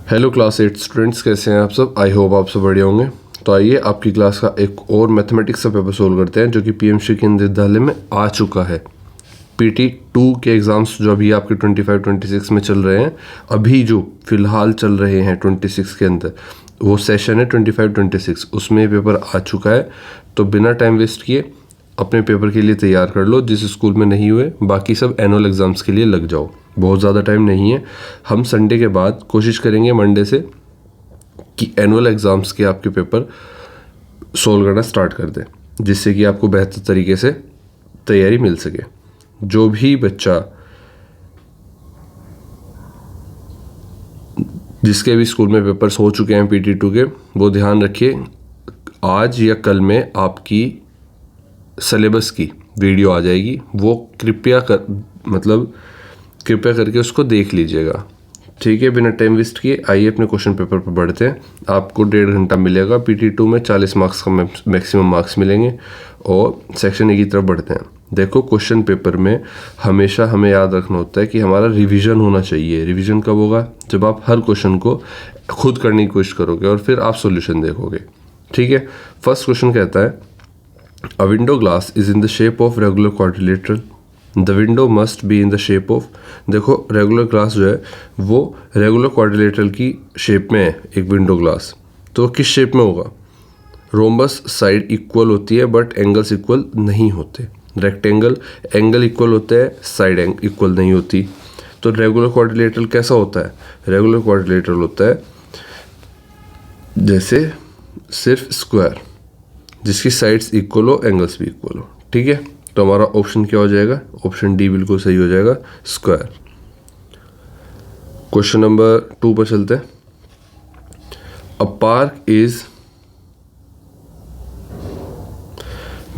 Hello class 8 students, कैसे हैं आप सब। आई होप आप सब बढ़िया होंगे। तो आइए आपकी क्लास का एक और मैथमेटिक्स का पेपर सोल्व करते हैं जो कि पीएमसी केंद्रीय विद्यालय में आ चुका है। PT2 के एग्ज़ाम्स जो अभी आपके 25-26 में चल रहे हैं, अभी जो फ़िलहाल चल रहे हैं 26 के अंदर, वो सेशन है 25-26, उसमें पेपर आ चुका है। तो बिना टाइम वेस्ट किए अपने पेपर के लिए तैयार कर लो। जिस स्कूल में नहीं हुए बाकी सब एनुअल एग्ज़ाम्स के लिए लग जाओ, बहुत ज़्यादा टाइम नहीं है। हम संडे के बाद कोशिश करेंगे मंडे से कि एनुअल एग्ज़ाम्स के आपके पेपर सोल्व करना स्टार्ट कर दें, जिससे कि आपको बेहतर तरीके से तैयारी मिल सके। जो भी बच्चा जिसके भी स्कूल में पेपर्स हो चुके हैं PT2 के, वो ध्यान रखिए आज या कल में आपकी सिलेबस की वीडियो आ जाएगी। वो कृपया करके उसको देख लीजिएगा, ठीक है। बिना टाइम वेस्ट किए आइए अपने क्वेश्चन पेपर पर बढ़ते हैं। आपको 1.5 घंटा मिलेगा। PT2 में 40 मार्क्स का मैक्सिमम मार्क्स मिलेंगे। और सेक्शन ए की तरफ बढ़ते हैं। देखो, क्वेश्चन पेपर में हमेशा हमें याद रखना होता है कि हमारा रिवीजन होना चाहिए। रिवीजन कब होगा? जब आप हर क्वेश्चन को खुद करने की कोशिश करोगे और फिर आप सॉल्यूशन देखोगे, ठीक है। फर्स्ट क्वेश्चन कहता है, अ window glass is in the shape of regular quadrilateral, the window must be in the shape of. देखो, रेगुलर ग्लास जो है वो रेगुलर क्वाड्रिलेटरल की शेप में है एक विंडो ग्लास। तो किस शेप में होगा? रोम्बस साइड इक्वल होती है बट एंगल्स इक्वल नहीं होते। रेक्टेंगल एंगल इक्वल होते हैं, साइड इक्वल नहीं होती। तो रेगुलर क्वाड्रिलेटरल कैसा होता है? रेगुलर क्वाड्रिलेटरल होता है जैसे सिर्फ स्क्वायर, जिसकी साइड्स इक्वल हो, एंगल्स भी इक्वल हो, ठीक है। तो हमारा ऑप्शन क्या हो जाएगा? ऑप्शन डी बिल्कुल सही हो जाएगा, स्क्वायर। क्वेश्चन नंबर 2 पर चलते हैं। A park is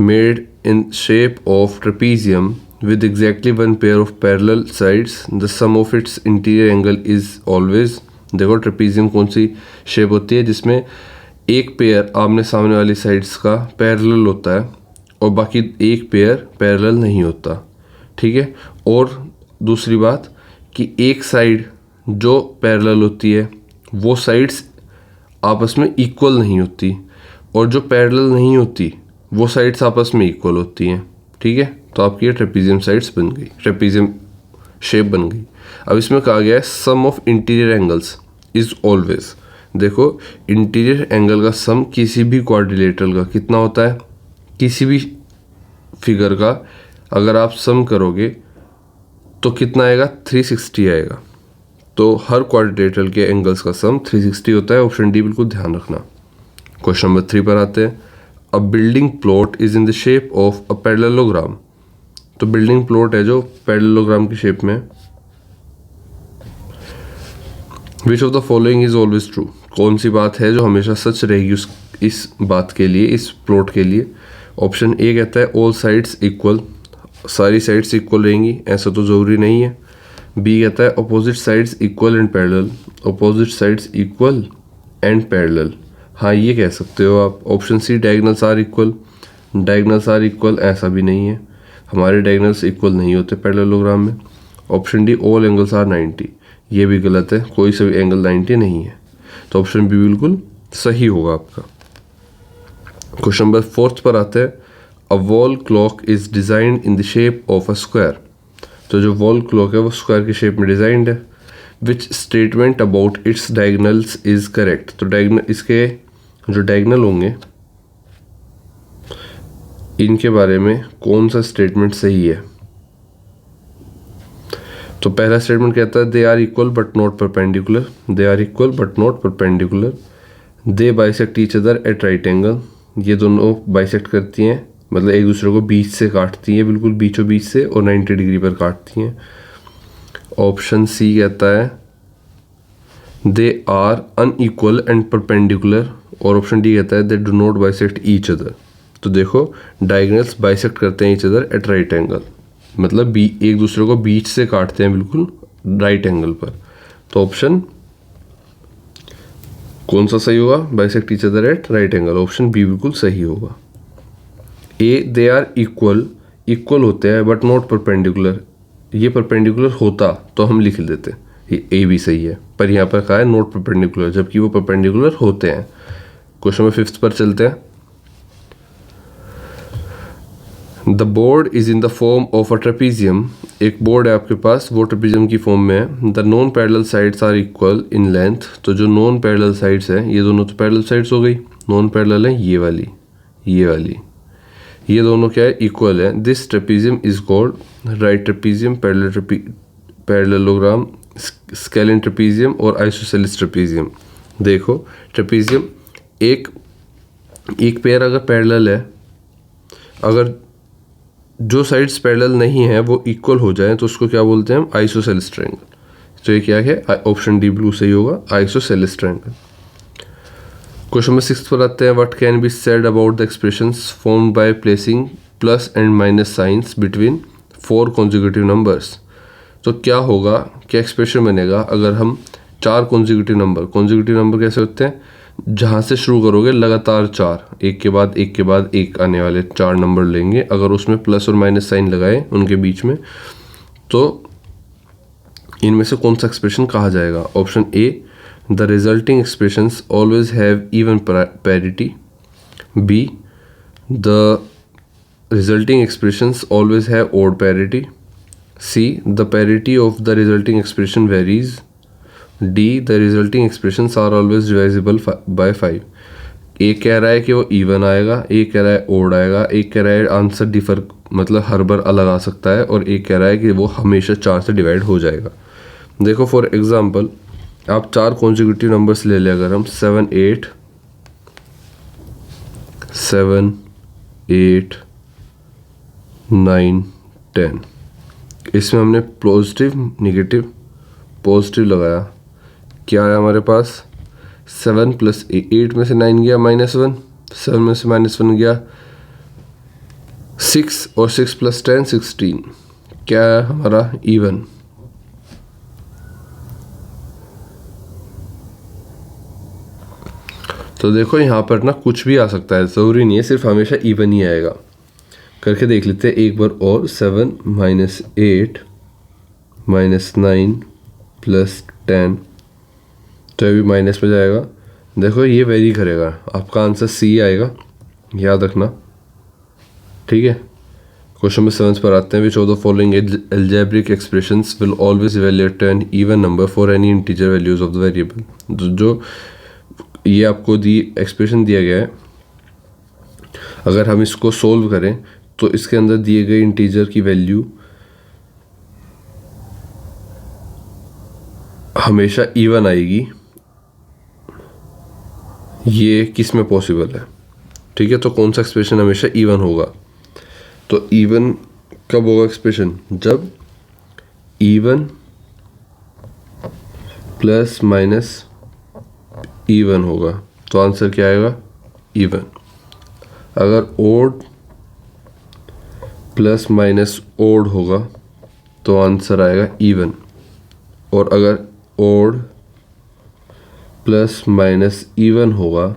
made in shape of trapezium with exactly one pair of parallel sides, the sum of its interior angle is always। देखो, ट्रेपीजियम कौन सी शेप होती है जिसमें एक पेयर आमने सामने वाली साइड्स का पैरेलल होता है और बाकी एक पेयर पैरेलल नहीं होता, ठीक है। और दूसरी बात कि एक साइड जो पैरेलल होती है वो साइड्स आपस में इक्वल नहीं होती, और जो पैरेलल नहीं होती वो साइड्स आपस में इक्वल होती हैं, ठीक है। तो आपकी ये ट्रेपीजियम साइड्स बन गई, ट्रेपीजियम शेप बन गई। अब इसमें कहा गया है sum of interior angles is always. देखो, इंटीरियर एंगल का सम किसी भी क्वाड्रिलेटरल का कितना होता है? किसी भी फिगर का अगर आप सम करोगे तो कितना आएगा? 360 आएगा। तो हर क्वाड्रिलेटरल के एंगल्स का सम 360 होता है। ऑप्शन डी बिल्कुल ध्यान रखना। क्वेश्चन नंबर 3 पर आते हैं। A building plot is in the shape of a parallelogram. तो बिल्डिंग प्लॉट है जो पैरेललोग्राम की शेप में। Which of the following is always true. कौन सी बात है जो हमेशा सच रहेगी इस बात के लिए, इस प्लॉट के लिए? ऑप्शन ए कहता है ऑल साइड्स इक्वल, सारी साइड्स इक्वल रहेंगी। ऐसा तो ज़रूरी नहीं है। बी कहता है opposite sides equal and parallel, opposite sides equal and parallel. हाँ, ये कह सकते हो आप। Option C diagonals are equal, diagonals are equal, ऐसा भी नहीं है। हमारे डायगोनल्स इक्वल नहीं होते पैरेललोग्राम में। Option D all angles are 90, ये भी गलत है, कोई सा भी एंगल 90 नहीं है। तो ऑप्शन बी बिल्कुल सही होगा आपका। क्वेश्चन नंबर 4 पर आते हैं। A wall clock is designed in the shape of a square. तो जो वॉल क्लॉक है वो स्क्वायर की शेप में डिजाइंड है। Which statement about it's diagonals is correct. तो डायगोनल, इसके जो डायगोनल होंगे इनके बारे में कौन सा स्टेटमेंट सही है? तो पहला स्टेटमेंट कहता है they are equal but not perpendicular, they are equal but not perpendicular. They bisect each other at right angle, ये दोनों बाइसेक्ट करती हैं, मतलब एक दूसरे को बीच से काटती हैं, बिल्कुल बीचों बीच से, और 90 डिग्री पर काटती हैं। ऑप्शन सी कहता है they are unequal and perpendicular, और ऑप्शन डी कहता है they do not bisect each other. तो देखो, डायगोनल्स बाइसेक्ट करते हैं each other at right angle, मतलब एक दूसरे को बीच से काटते हैं बिल्कुल राइट एंगल पर। तो ऑप्शन कौन सा सही होगा? Bisect each other at right angle, option B बिल्कुल सही होगा। A they are equal, equal होते हैं बट नॉट परपेंडिकुलर, ये परपेंडिकुलर होता तो हम लिख देते, ए भी सही है, पर यहाँ पर कहा है नॉट परपेंडिकुलर, जबकि वो परपेंडिकुलर होते हैं। क्वेश्चन नंबर 5 पर चलते हैं। The board is in the form of a trapezium. एक बोर्ड है आपके पास, वो ट्रेपीजियम की फॉर्म में है। The non parallel sides are equal in length. तो जो नॉन पैरेलल साइड्स है, ये दोनों तो पैरेलल साइड्स हो गई, नॉन पैरेलल है ये वाली, ये दोनों क्या है, इक्वल है। This trapezium is called right trapezium, parallelogram, scalene trapezium और आइसोसेलेस ट्रेपीजियम। देखो ट्रेपीजियम एक पेयर अगर पैरेलल है, अगर जो साइड्स पैरेलल नहीं है वो इक्वल हो जाए तो उसको क्या बोलते हैं हम, आइसोसेलेस ट्रायंगल। तो ये क्या है, ऑप्शन डी ब्लू सही होगा, आइसोसेलेस ट्रायंगल। क्वेश्चन नंबर 6 पर आते हैं। What can be said about the expressions formed by placing plus and minus science between 4 consecutive numbers. तो क्या होगा, क्या एक्सप्रेशन बनेगा अगर हम 4 कॉन्जिक्यूटिव नंबर कैसे होते हैं, जहाँ से शुरू करोगे लगातार 4, एक के बाद एक के बाद एक आने वाले 4 नंबर लेंगे, अगर उसमें प्लस और माइनस साइन लगाए उनके बीच में, तो इनमें से कौन सा एक्सप्रेशन कहा जाएगा। Option A, the resulting expressions always have even parity. B, the resulting expressions always have odd parity. C, the parity of the resulting expression varies. D, the resulting expressions are always divisible by 5। एक कह रहा है कि वो even आएगा, एक कह रहा है ओड आएगा, एक कह रहा है आंसर डिफर मतलब हर बार अलग आ सकता है, और एक कह रहा है कि वो हमेशा 4 से डिवाइड हो जाएगा। देखो फॉर एग्जांपल आप 4 कॉन्जिक्यूटिव नंबर्स ले लें, अगर हम 7 8 9 10, इसमें हमने पॉजिटिव नेगेटिव पॉजिटिव लगाया, क्या है हमारे पास 7 प्लस 8 में से 9 गया -1, 7 में से -1 गया 6, और 6 प्लस 10 16, क्या है हमारा इवन। तो देखो यहाँ पर ना कुछ भी आ सकता है, ज़रूरी नहीं है सिर्फ हमेशा इवन ही आएगा। करके देख लेते हैं एक बार और। 7 -8 -9 प्लस 10, तो अभी माइनस में जाएगा। देखो ये वेरी करेगा, आपका आंसर सी आएगा, याद रखना, ठीक है। क्वेश्चन नंबर 7 पर आते हैं। Which of the following algebraic expressions will always evaluate an even number for any integer values of the variable. जो ये आपको एक्सप्रेशन दिया गया है, अगर हम इसको सोल्व करें तो इसके अंदर दिए गए इंटीजर की वैल्यू हमेशा इवन आएगी। ये किस में पॉसिबल है, ठीक है। तो कौन सा एक्सप्रेशन हमेशा इवन होगा, तो इवन कब होगा एक्सप्रेशन, जब इवन प्लस माइनस इवन होगा, तो आंसर क्या आएगा, इवन। अगर ओड प्लस माइनस ओड होगा तो आंसर आएगा इवन, और अगर ओड प्लस माइनस इवन होगा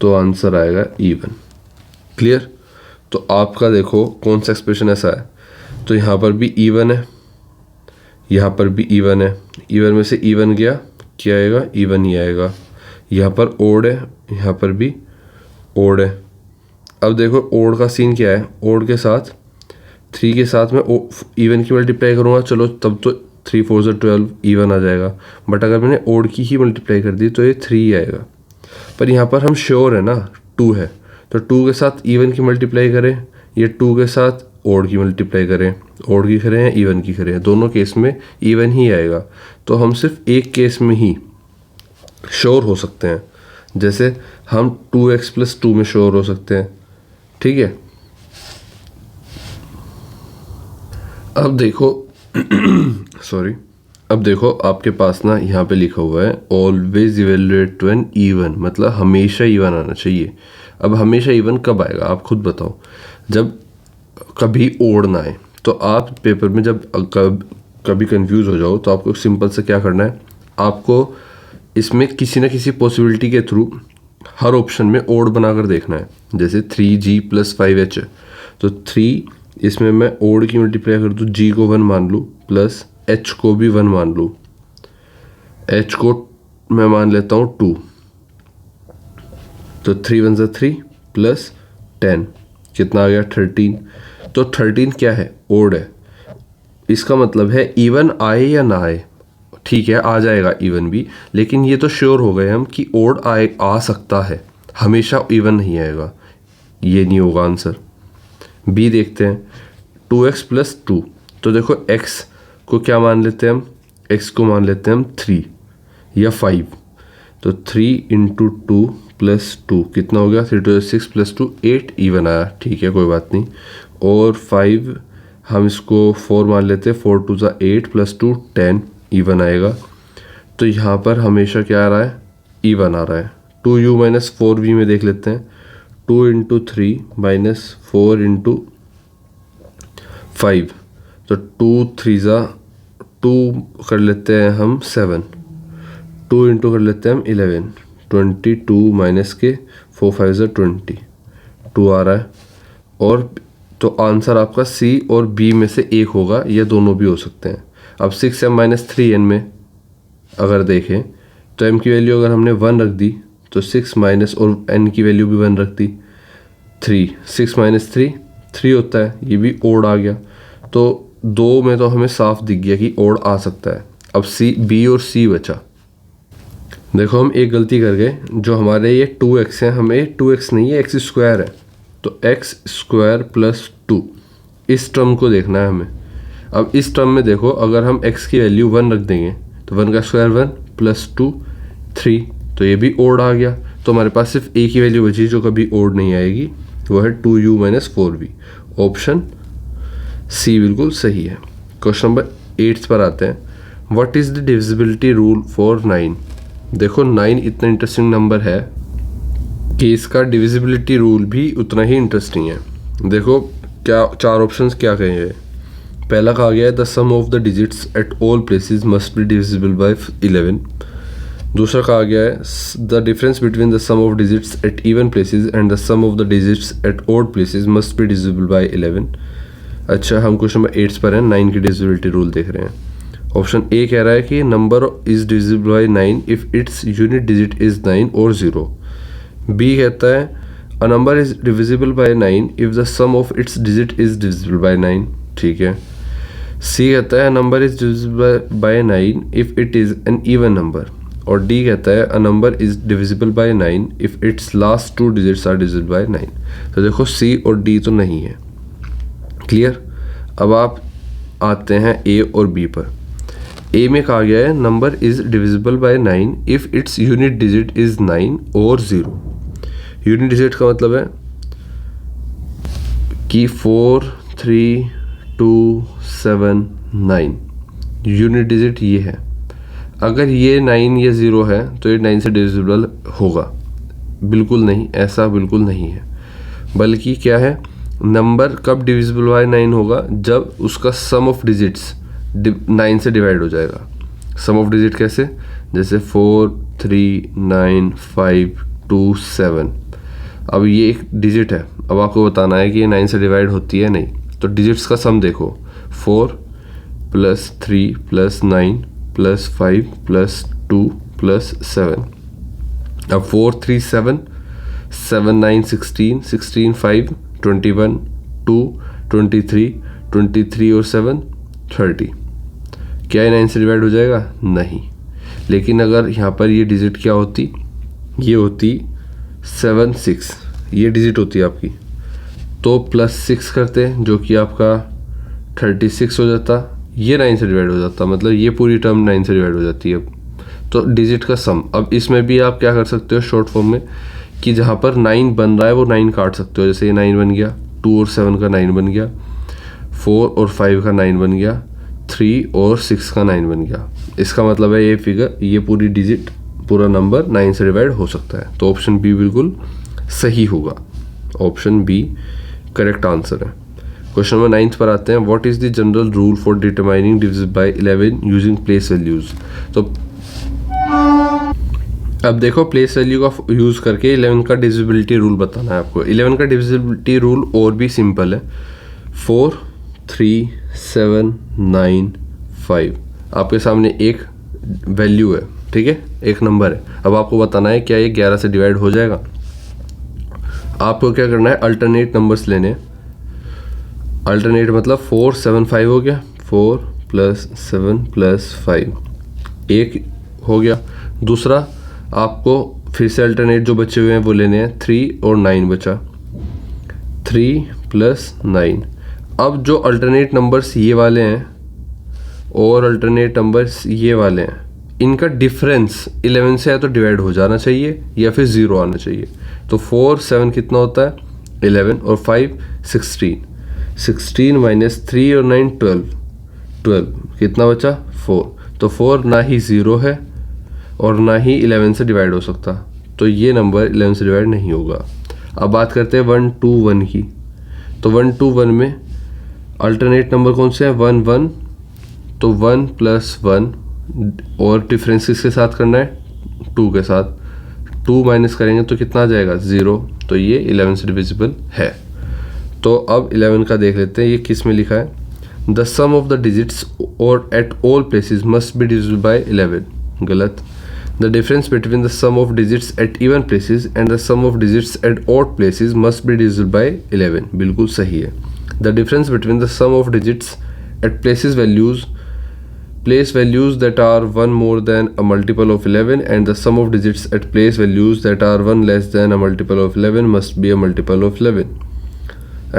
तो आंसर आएगा इवन। क्लियर। तो आपका देखो कौन सा एक्सप्रेशन ऐसा है, तो यहाँ पर भी इवन है, यहाँ पर भी इवन है, इवन में से इवन गया, क्या आएगा, इवन ही आएगा। यहाँ पर ओड है, यहाँ पर भी ओड है। अब देखो ओड का सीन क्या है, ओड के साथ 3 के साथ मैं इवन की मल्टीप्लाई करूँगा, चलो तब तो 3 4 12 इवन आ जाएगा, बट अगर मैंने ओड की ही मल्टीप्लाई कर दी तो ये 3 ही आएगा। पर यहाँ पर हम श्योर है ना 2 है, तो 2 के साथ इवन की मल्टीप्लाई करें, ये 2 के साथ ओड की मल्टीप्लाई करें, ओड की करें या इवन की करें, दोनों केस में इवन ही आएगा। तो हम सिर्फ एक केस में ही श्योर हो सकते हैं, जैसे हम 2x + 2 में श्योर हो सकते हैं, ठीक है। अब देखो सॉरी, अब देखो आपके पास ना यहाँ पे लिखा हुआ है always evaluate to an even, मतलब हमेशा इवन आना चाहिए। अब हमेशा इवन कब आएगा आप खुद बताओ, जब कभी ओड ना आए। तो आप पेपर में जब कभी कंफ्यूज हो जाओ तो आपको सिंपल से क्या करना है, आपको इसमें किसी ना किसी पॉसिबिलिटी के थ्रू हर ऑप्शन में ओड बनाकर देखना है। जैसे 3g + 5h है, तो 3 इसमें मैं ओड की मल्टीप्लाई कर दूँ, g को 1 मान लूँ प्लस h को भी 1 मान लूँ, h को मैं मान लेता हूँ 2, तो 3 × 1 = 3 प्लस 10 कितना आ गया 13। तो 13 क्या है, ओड है। इसका मतलब है इवन आए या ना आए, ठीक है आ जाएगा इवन भी, लेकिन ये तो श्योर हो गए हम कि ओड आ सकता है, हमेशा इवन नहीं आएगा, ये नहीं होगा आंसर। बी देखते हैं, 2x + 2। तो देखो x को क्या मान लेते हैं हम, x को मान लेते हैं हम 3 या 5। तो 3 × 2 + 2 कितना हो गया, 3 × 2 = 6 + 2 8 इवन आया, ठीक है कोई बात नहीं। और 5 हम इसको 4 मान लेते हैं, 4 × 2 = 8 + 2 10 इवन आएगा। तो यहाँ पर हमेशा क्या आ रहा है, इवन आ रहा है। 2u - 4v में देख लेते हैं, 2 × 3 - 4 × 5, तो 2 3 = 2 कर लेते हैं हम 7, 2 × कर लेते हैं हम 11, 22 - के 4 5 = 20, 2 आ रहा है। और तो आंसर आपका सी और बी में से एक होगा, या दोनों भी हो सकते हैं। अब 6m - 3n में अगर देखें तो m की वैल्यू अगर हमने 1 रख दी तो 6 माइनस और n की वैल्यू भी 1 रख दी 3, 6 - 3 3 होता है, ये भी ओड आ गया। तो 2 में तो हमें साफ दिख गया कि ओड आ सकता है। अब सी, बी और सी बचा। देखो हम एक गलती कर गए, जो हमारे ये 2x है, हमें 2x नहीं है x² है, तो x² + 2 इस टर्म को देखना है हमें। अब इस टर्म में देखो, अगर हम x की वैल्यू 1 रख देंगे तो 1 का स्क्वायर 1 + 2 3, तो ये भी ओड आ गया। तो हमारे पास सिर्फ एक ही वैल्यू बची जो कभी ओड नहीं आएगी, वो है 2u - 4v। ऑप्शन सी बिल्कुल सही है। क्वेश्चन नंबर 8 पर आते हैं, what is the divisibility rule for 9। देखो 9 इतना इंटरेस्टिंग नंबर है कि इसका डिविजिबिलिटी रूल भी उतना ही इंटरेस्टिंग है। देखो क्या 4 ऑप्शंस क्या कहे हैं। पहला कहा गया है the sum of the digits at all places must be divisible by 11। दूसरा कहा गया है the difference between the sum of digits at even places and the sum of the digits at odd places must be divisible by 11। अच्छा, हम question number 8 पर हैं, 9 की divisibility rule देख रहे हैं। ऑप्शन ए कह रहा है कि number is divisible by 9 if its unit digit is 9 और 0। बी कहता है a number is divisible by 9 if the sum of its digit is divisible by 9, ठीक है। सी कहता है number is divisible by 9 if it is an even number. और D कहता है a number is divisible by 9 if its last 2 digits are divisible by 9। तो देखो सी और डी तो नहीं है, क्लियर। अब आप आते हैं ए और बी पर। ए में कहा गया है number is divisible by 9 if its unit digit is 9 और 0। यूनिट डिजिट का मतलब है कि 4 3 2 7 9 यूनिट डिजिट ये है। अगर ये 9 या 0 है तो ये 9 से डिविजिबल होगा, बिल्कुल नहीं, ऐसा बिल्कुल नहीं है। बल्कि क्या है, नंबर कब डिविजिबल बाय 9 होगा, जब उसका सम ऑफ डिजिट्स 9 से डिवाइड हो जाएगा। सम ऑफ डिजिट कैसे, जैसे 4 3 9 5 2 7। अब ये एक डिजिट है, अब आपको बताना है कि ये 9 से डिवाइड होती है नहीं। तो डिजिट्स का सम देखो, 4 + 3 + 9 + 5 + 2 + 7। अब 4 3 7 7 9 16 16 5 21 2 23 23 और 7 30। क्या ये 9 से डिवाइड हो जाएगा, नहीं। लेकिन अगर यहाँ पर ये डिजिट क्या होती, ये होती 7 6, ये डिजिट होती है आपकी, तो +6 करते हैं जो कि आपका 36 हो जाता, ये 9 से डिवाइड हो जाता, मतलब ये पूरी टर्म 9 से डिवाइड हो जाती है। तो डिजिट का सम। अब इसमें भी आप क्या कर सकते हो शॉर्ट फॉर्म में, कि जहाँ पर 9 बन रहा है वो 9 काट सकते हो। जैसे ये 9 बन गया, 2 और 7 का 9 बन गया, 4 और 5 का 9 बन गया, 3 और 6 का 9 बन गया। इसका मतलब है ये फिगर, ये पूरी डिजिट, पूरा नंबर 9 से डिवाइड हो सकता है। तो ऑप्शन बी बिल्कुल सही होगा। ऑप्शन बी करेक्ट आंसर है। क्वेश्चन नंबर 9 पर आते हैं, what is the general rule for determining divisible by 11 using place values. तो अब देखो प्लेस वैल्यू का यूज़ करके 11 का डिविजिबिलिटी रूल बताना है आपको। 11 का डिविजिबिलिटी रूल और भी सिंपल है। 4 3 7 9 5 आपके सामने एक वैल्यू है ठीक है, एक नंबर है। अब आपको बताना है क्या ये 11 से डिवाइड हो जाएगा। आपको क्या करना है, अल्टरनेट नंबर्स लेने हैं। अल्टरनेट मतलब 4 7 5 हो गया, 4 + 7 + 5 एक हो गया। दूसरा आपको फिर से अल्टरनेट जो बचे हुए हैं वो लेने हैं, 3 और 9 बचा, 3 + 9। अब जो अल्टरनेट नंबर्स ये वाले हैं और अल्टरनेट नंबर्स ये वाले हैं, इनका डिफरेंस 11 से या तो डिवाइड हो जाना चाहिए या फिर 0 आना चाहिए। तो 4 7 कितना होता है, 11, और 5 16, 16 - 3 और 9 12, 12 कितना बचा, 4। तो 4 ना ही 0 है और ना ही 11 से डिवाइड हो सकता, तो ये नंबर 11 से डिवाइड नहीं होगा। अब बात करते हैं 1 2 1 की। तो 1 2 1 में अल्टरनेट नंबर कौन से हैं, 1 1, तो 1 + 1 और डिफरेंस किसके साथ करना है, 2 के साथ। 2 माइनस करेंगे तो कितना आ जाएगा, 0। तो ये 11 से डिविजिबल है। तो अब 11 का देख लेते हैं, ये किस में लिखा है, the sum of the digits और at all places must be divisible by 11। गलत। The difference between the sum of digits at even places and the sum of digits at odd places must be divisible by 11, बिल्कुल सही है। The difference between the sum of digits at place values that are one more than a multiple of 11 and the sum of digits at place values that are one less than a multiple of 11 must be a multiple of 11,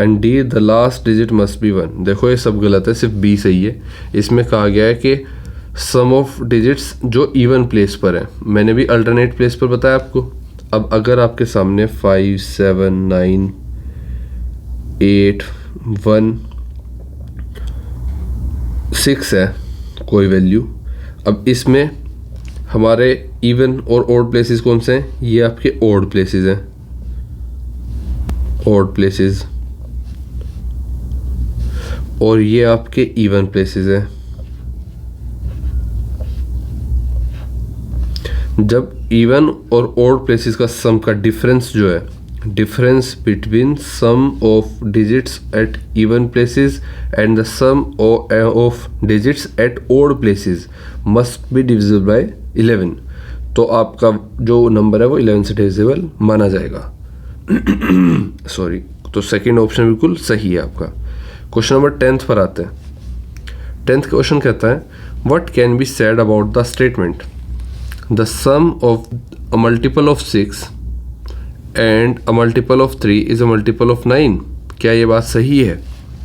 and D the last digit must be 1। देखो ये सब गलत है, सिर्फ B सही है। इसमें कहा गया है कि सम ऑफ डिजिट्स जो इवन प्लेस पर है, मैंने भी अल्टरनेट प्लेस पर बताया आपको। अब अगर आपके सामने 5 7 9 8 1 6 है कोई वैल्यू, अब इसमें हमारे इवन और ऑड प्लेसेस कौन से हैं, ये आपके ऑड प्लेसेस हैं, ऑड प्लेसेस, और ये आपके इवन प्लेसेस हैं। जब इवन और ऑड प्लेसेस का सम का डिफरेंस जो है, difference between sum of digits at even places and the sum of digits at odd places must be divisible by 11, तो आपका जो नंबर है वो 11 से डिविजिबल माना जाएगा। सॉरी, तो सेकंड ऑप्शन बिल्कुल सही है आपका। क्वेश्चन नंबर 10th पर आते हैं। 10th क्वेश्चन कहता है, what can be said about the statement the sum of a multiple of 6 and a multiple of 3 is a multiple of 9। क्या ये बात सही है?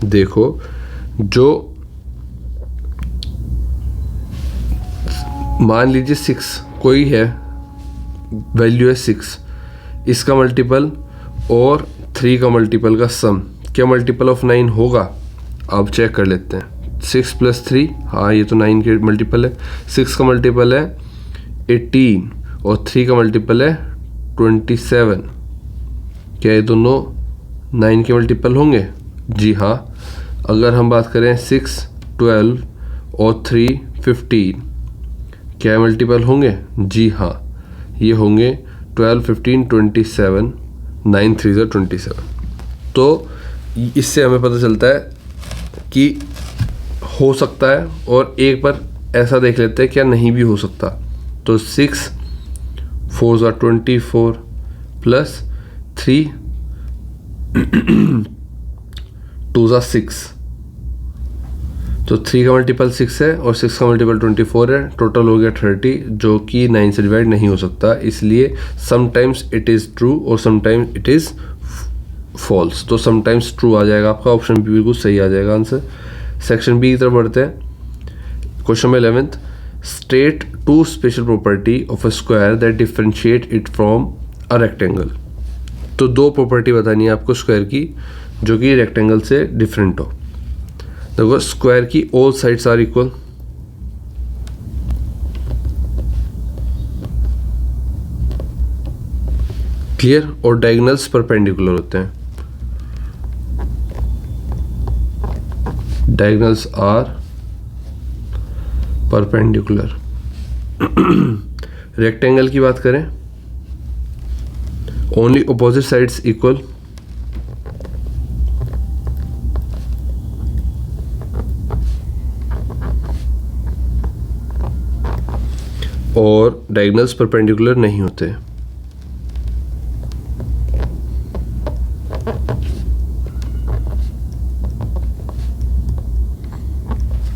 देखो, जो मान लीजिए 6 कोई है, वैल्यू है 6, इसका मल्टीपल और 3 का मल्टीपल का सम क्या मल्टीपल ऑफ 9 होगा? आप चेक कर लेते हैं। 6 + 3, हाँ ये तो 9 के मल्टीपल है। 6 का मल्टीपल है 18 और 3 का मल्टीपल है 27। क्या ये दोनों 9 के मल्टीपल होंगे? जी हाँ। अगर हम बात करें 6 12 और 3 15, क्या मल्टीपल होंगे? जी हाँ, ये होंगे 12 15 27, 9 3 27। तो इससे हमें पता चलता है कि हो सकता है, और एक बार ऐसा देख लेते हैं क्या नहीं भी हो सकता। तो 6 4 24 प्लस 3 2 6, तो 3 का मल्टीपल 6 है और 6 का मल्टीपल 24 है, टोटल हो गया 30, जो कि 9 से डिवाइड नहीं हो सकता। इसलिए समटाइम्स इट इज़ ट्रू और समटाइम्स इट इज़ फॉल्स। तो समटाइम्स ट्रू आ जाएगा आपका, ऑप्शन बी बिल्कुल सही आ जाएगा आंसर। सेक्शन बी की तरफ बढ़ते हैं। Question number 11th, state 2 special property of a square that differentiate it from a rectangle. तो 2 प्रॉपर्टी बतानी है आपको स्क्वायर की जो कि रेक्टेंगल से डिफरेंट हो। देखो, स्क्वायर की all sides are equal, clear, और डायगोनल्स परपेंडिकुलर होते हैं। Diagonals are perpendicular. रेक्टेंगल की बात करें, ओनली अपोजिट साइड्स इक्वल, और डायगोनल्स परपेंडिकुलर नहीं होते।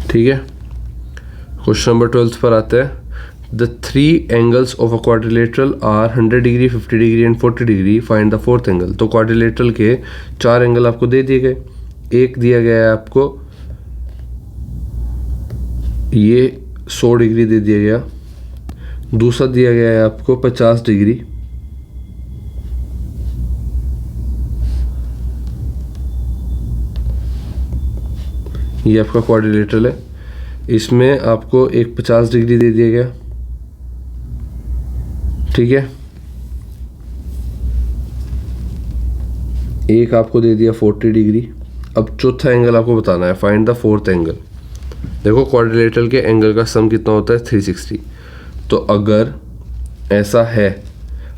ठीक है, क्वेश्चन नंबर 12 पर आते हैं। The 3 angles of a quadrilateral are 100 degree, 50 degree and 40 degree, find the 4th angle. तो क्वाड्रिलेटरल के 4 एंगल आपको दे दिए गए। एक दिया गया है आपको ये 100 डिग्री दे दिया गया, दूसरा दिया गया है आपको 50 डिग्री, ये आपका क्वाड्रिलेटरल है। इसमें आपको एक 50 डिग्री दे दिया गया। ठीक है, एक आपको दे दिया 40 डिग्री। अब चौथा एंगल आपको बताना है, फाइंड द 4th एंगल। देखो क्वाड्रिलेटरल के एंगल का सम कितना होता है 360। तो अगर ऐसा है,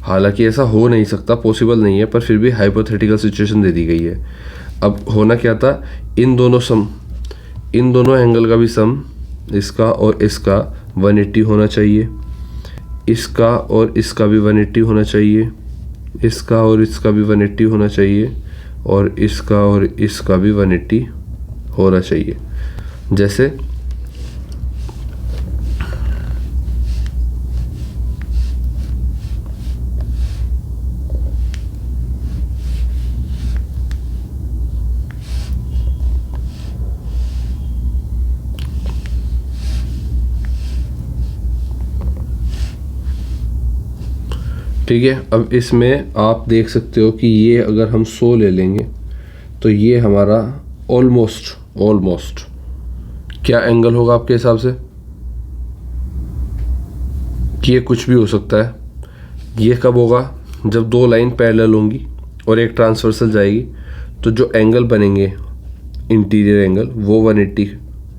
हालांकि ऐसा हो नहीं सकता, पॉसिबल नहीं है, पर फिर भी हाइपोथेटिकल सिचुएशन दे दी गई है। अब होना क्या था, इन दोनों एंगल का भी सम, इसका और इसका 180 होना चाहिए, इसका और इसका भी 180 होना चाहिए, इसका और इसका भी 180 होना चाहिए, और इसका और इसका भी 180 होना चाहिए। जैसे ठीक है, अब इसमें आप देख सकते हो कि ये अगर हम 100 ले लेंगे तो ये हमारा ऑलमोस्ट क्या एंगल होगा आपके हिसाब से, कि ये कुछ भी हो सकता है। ये कब होगा, जब 2 लाइन पैरेलल होंगी और एक ट्रांसवर्सल जाएगी, तो जो एंगल बनेंगे इंटीरियर एंगल वो 180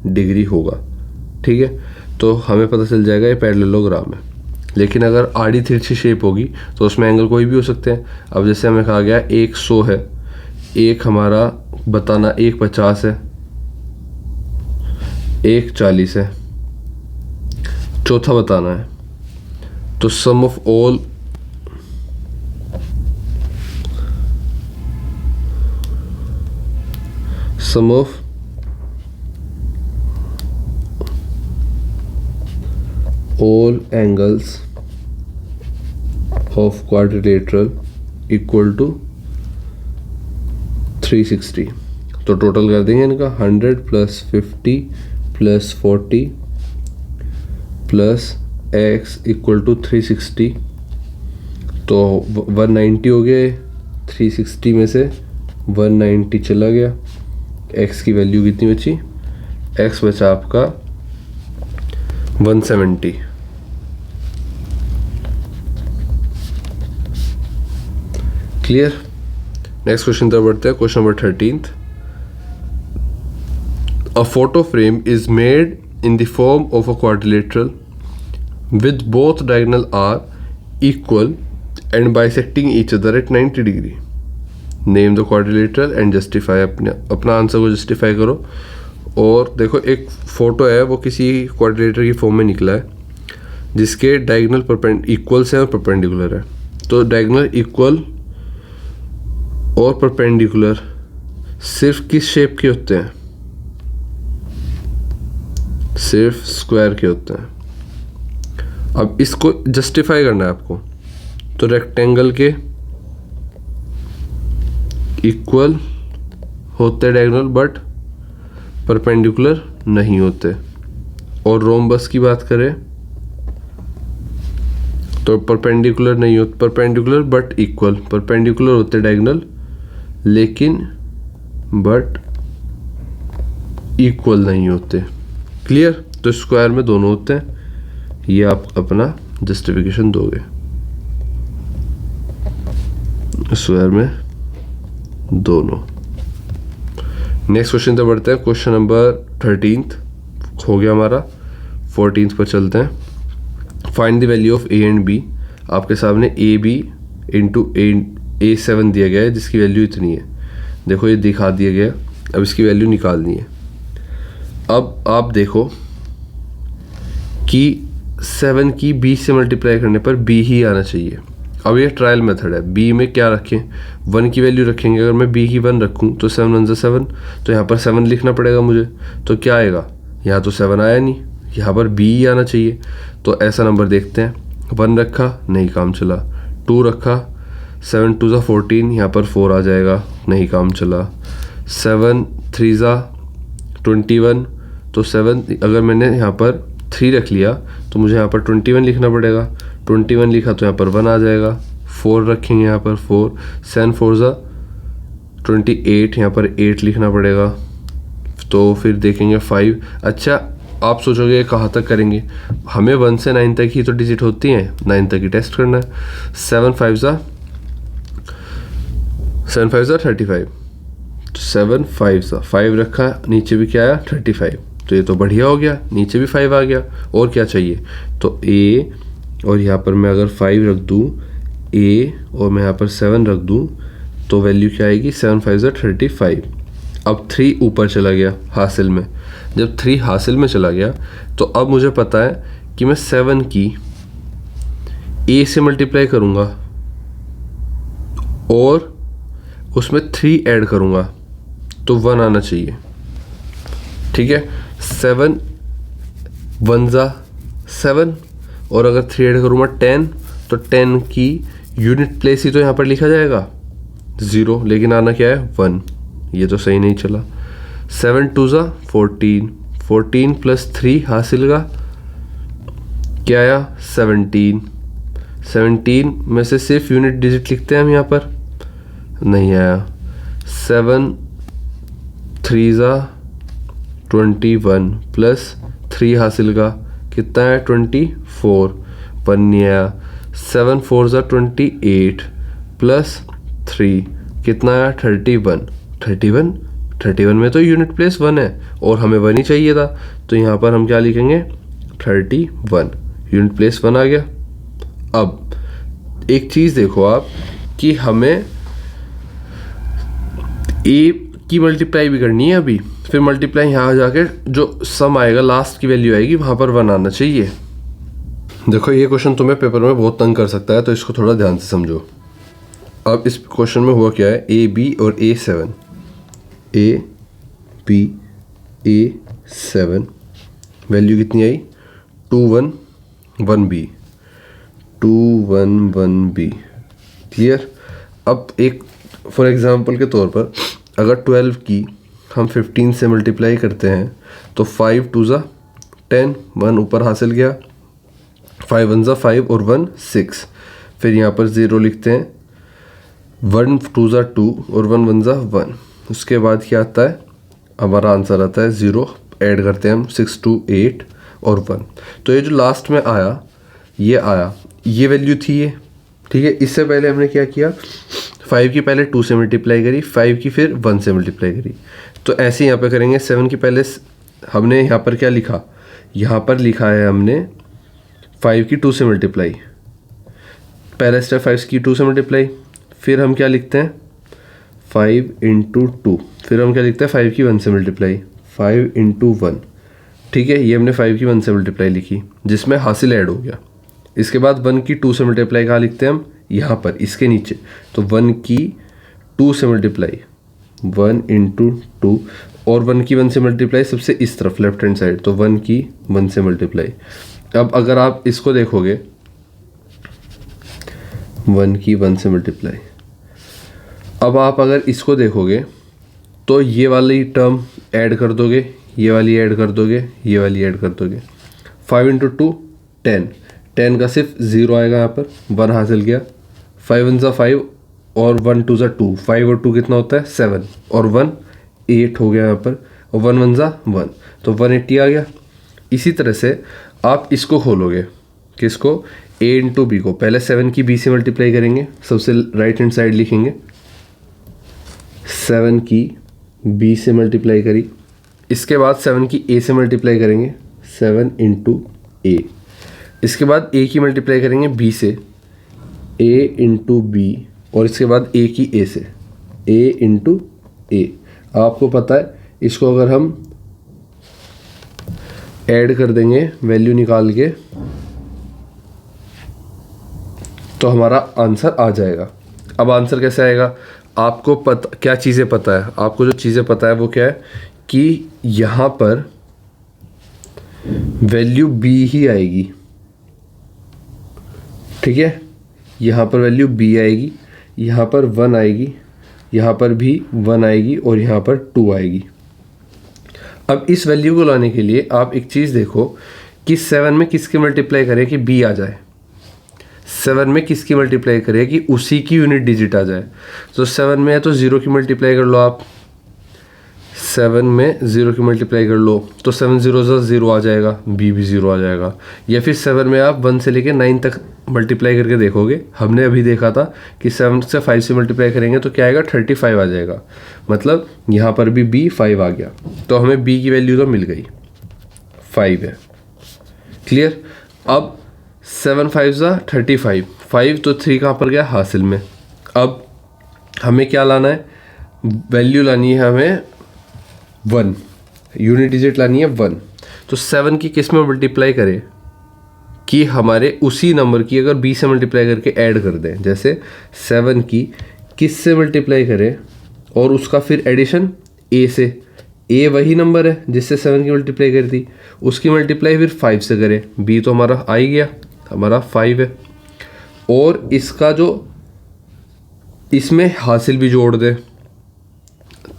डिग्री होगा। ठीक है, तो हमें पता चल जाएगा ये पैरेललोग्राम है। लेकिन अगर आड़ी तिरछी शेप होगी तो उसमें एंगल कोई भी हो सकते हैं। अब जैसे हमें कहा गया एक 100 है, एक हमारा बताना, एक 50 है, एक 40 है, चौथा बताना है। तो sum of all angles of quadrilateral equal to 360। तो टोटल कर देंगे इनका 100 plus 50 plus 40 plus x equal to 360। तो 190 हो गए, 360 में से 190 चला गया, x की वैल्यू कितनी बची, x बचा आपका 170। क्लियर। नेक्स्ट क्वेश्चन तरफ बढ़ते हैं, question number 13th। A photo frame is made in the form of a quadrilateral with both diagonal are equal and bisecting each other at 90 degree. Name the quadrilateral and justify। अपना answer को justify करो। और देखो एक photo है, वो किसी quadrilateral की फॉर्म में निकला है जिसके डायगोनल इक्वल्स हैं और परपेंडिकुलर है। तो डायगोनल इक्वल और परपेंडिकुलर सिर्फ किस शेप के होते हैं, सिर्फ स्क्वायर के होते हैं। अब इसको जस्टिफाई करना है आपको। तो रेक्टेंगल के इक्वल होते डायगोनल बट परपेंडिकुलर नहीं होते। और रोम्बस की बात करें तो परपेंडिकुलर नहीं होते, परपेंडिकुलर बट इक्वल, परपेंडिकुलर होते डायगोनल लेकिन बट इक्वल नहीं होते। क्लियर। तो स्क्वायर में दोनों होते हैं, ये आप अपना जस्टिफिकेशन दोगे। स्क्वायर में दोनों। नेक्स्ट क्वेश्चन तो बढ़ते हैं, क्वेश्चन नंबर 13th हो गया हमारा। 14th पर चलते हैं। Find the value of a and b. आपके सामने ए बी इंटू A7 दिया गया है जिसकी वैल्यू इतनी है। देखो ये दिखा दिया गया, अब इसकी वैल्यू निकालनी है। अब आप देखो कि 7 की b से मल्टीप्लाई करने पर b ही आना चाहिए। अब ये ट्रायल मेथड है। b में क्या रखें, 1 की वैल्यू रखेंगे। अगर मैं b की 1 रखूँ तो 7 1 7, तो यहाँ पर 7 लिखना पड़ेगा मुझे। तो क्या आएगा, यहाँ तो 7 आया नहीं, यहाँ पर b ही आना चाहिए। तो ऐसा नंबर देखते हैं। 1 रखा, नहीं काम चला। 2 रखा, 7 2 ज़ा 14, यहाँ पर 4 आ जाएगा, नहीं काम चला। 7 3 ज़ा 21, तो 7 अगर मैंने यहाँ पर 3 रख लिया तो मुझे यहाँ पर 21 लिखना पड़ेगा। 21 लिखा तो यहाँ पर 1 आ जाएगा। 4 रखेंगे यहाँ पर 4, 7 4 ज़ा 28, यहाँ पर 8 लिखना पड़ेगा। तो फिर देखेंगे 5। अच्छा, आप सोचोगे कहाँ तक करेंगे, हमें 1 से 9 तक ही तो डिजिट होती हैं, 9 तक ही टेस्ट करना है। 7 5 ज़ा 35, 7 5 सा 5 रखा, नीचे भी क्या आया 35, तो ये तो बढ़िया हो गया, नीचे भी 5 आ गया। और क्या चाहिए, तो a और यहाँ पर मैं अगर 5 रख दूँ, a और मैं यहाँ पर 7 रख दूँ, तो वैल्यू क्या आएगी, 7 5 ज़ा 35। अब 3 ऊपर चला गया हासिल में। जब 3 हासिल में चला गया तो अब मुझे पता है कि मैं 7 की a से मल्टीप्लाई करूँगा और उसमें 3 ऐड करूँगा तो 1 आना चाहिए। ठीक है, 7 1 ज़ा 7, और अगर 3 ऐड करूँगा 10, तो 10 की यूनिट प्लेस ही तो यहाँ पर लिखा जाएगा 0, लेकिन आना क्या है 1। ये तो सही नहीं चला। 7 2 ज़ा 14, 14 प्लस 3 हासिल का क्या आया 17। 17 में से सिर्फ यूनिट डिजिट लिखते हैं हम, यहाँ पर नहीं आया। 7 3 ज़ा 21 प्लस 3 हासिल का कितना है 24, 1 नहीं आया। 7 4 ज़ा 28 प्लस 3 कितना आया 31 में तो यूनिट प्लेस 1 है और हमें 1 ही चाहिए था, तो यहाँ पर हम क्या लिखेंगे 31, यूनिट प्लेस 1 आ गया। अब एक चीज़ देखो आप कि हमें a की मल्टीप्लाई भी करनी है अभी, फिर मल्टीप्लाई यहाँ जाके जो सम आएगा, लास्ट की वैल्यू आएगी, वहाँ पर 1 आना चाहिए। देखो ये क्वेश्चन तुम्हें पेपर में बहुत तंग कर सकता है, तो इसको थोड़ा ध्यान से समझो। अब इस क्वेश्चन में हुआ क्या है, a b और a7, a b a7 value कितनी आई 2 1 1 b, 2 1 1 b। क्लियर। अब एक फॉर एग्जांपल के तौर पर अगर 12 की हम 15 से मल्टीप्लाई करते हैं तो 5 2 ज़ा 10, 1 ऊपर हासिल गया, 5 1 ज़ा 5 और 1 6, फिर यहाँ पर 0 लिखते हैं, 1 2 ज़ा 2 और 1 1 ज़ा 1। उसके बाद क्या आता है, हमारा आंसर आता है 0, ऐड करते हैं हम 6 2 8 और 1। तो ये जो लास्ट में आया, ये आया, ये वैल्यू थी ये। ठीक है, इससे पहले हमने क्या किया, 5 की पहले 2 से मल्टीप्लाई करी, 5 की फिर 1 से मल्टीप्लाई करी। तो ऐसे यहाँ पे करेंगे। 7 की पहले हमने यहाँ पर क्या लिखा, यहाँ पर लिखा है हमने 5 की 2 से मल्टीप्लाई, पहला स्टेप 5 की 2 से मल्टीप्लाई, फिर हम क्या लिखते हैं 5 इंटू 2, फिर हम क्या लिखते हैं 5 की 1 से मल्टीप्लाई, 5 इंटू 1। ठीक है, ये हमने 5 की 1 से मल्टीप्लाई लिखी जिसमें हासिल ऐड हो गया। इसके बाद 1 की 2 से मल्टीप्लाई कहाँ लिखते हैं हम, यहाँ पर इसके नीचे, तो 1 की 2 से मल्टीप्लाई 1 इंटू 2, और 1 की 1 से मल्टीप्लाई सबसे इस तरफ लेफ्ट हैंड साइड, तो 1 की 1 से मल्टीप्लाई। अब अगर आप इसको देखोगे 1 की 1 से मल्टीप्लाई, अब आप अगर इसको देखोगे तो ये वाली टर्म ऐड कर दोगे, ये वाली ऐड कर दोगे, ये वाली ऐड कर दोगे। 5 इंटू 2 10, 10 का सिर्फ 0 आएगा, यहाँ पर 1 हासिल किया। 5 1 ज़ा 5 और 1 2 ज़ा 2, 5 और 2 कितना होता है 7, और 1 8 हो गया यहाँ पर, और 1 1 ज़ा 1, तो 180 आ गया। इसी तरह से आप इसको खोलोगे, किसको, a इंटू बी को। पहले 7 की b से मल्टीप्लाई करेंगे, सबसे राइट हैंड साइड लिखेंगे, 7 की b से मल्टीप्लाई करी। इसके बाद 7 की a से मल्टीप्लाई करेंगे, 7 इंटू a। इसके बाद a की मल्टीप्लाई करेंगे b से, a इंटू बी, और इसके बाद a की a से, a इंटू a। आपको पता है इसको अगर हम ऐड कर देंगे वैल्यू निकाल के, तो हमारा आंसर आ जाएगा। अब आंसर कैसे आएगा? आपको पता क्या चीज़ें पता है? आपको जो चीज़ें पता है वो क्या है कि यहाँ पर वैल्यू b ही आएगी, ठीक है। यहाँ पर वैल्यू b आएगी, यहाँ पर 1 आएगी, यहाँ पर भी 1 आएगी और यहाँ पर 2 आएगी। अब इस वैल्यू को लाने के लिए आप एक चीज़ देखो कि 7 में किसकी मल्टीप्लाई करें कि b आ जाए। 7 में किसकी मल्टीप्लाई करें कि उसी की यूनिट डिजिट आ जाए। तो 7 में है तो 0 की मल्टीप्लाई कर लो आप, 7 में 0 की मल्टीप्लाई कर लो तो 7 0 0 आ जाएगा, b भी 0 आ जाएगा। या फिर 7 में आप 1 से लेके 9 तक मल्टीप्लाई करके देखोगे, हमने अभी देखा था कि 7 से 5 से मल्टीप्लाई करेंगे तो क्या आएगा 35 आ जाएगा। मतलब यहाँ पर भी b 5 आ गया, तो हमें b की वैल्यू तो मिल गई 5 है। क्लियर? अब 7 5 35, 5 तो 3 कहाँ पर गया? हासिल में। अब हमें क्या लाना है? वैल्यू लानी है हमें 1, यूनिट डिजिट लानी है 1। तो 7 की किस में मल्टीप्लाई करें कि हमारे उसी नंबर की अगर b से मल्टीप्लाई करके ऐड कर दें। जैसे 7 की किस से मल्टीप्लाई करें और उसका फिर एडिशन a से। a वही नंबर है जिससे 7 की मल्टीप्लाई करी थी, उसकी मल्टीप्लाई फिर 5 से करें। b तो हमारा आ ही गया, हमारा 5 है। और इसका जो इसमें हासिल भी जोड़ दे,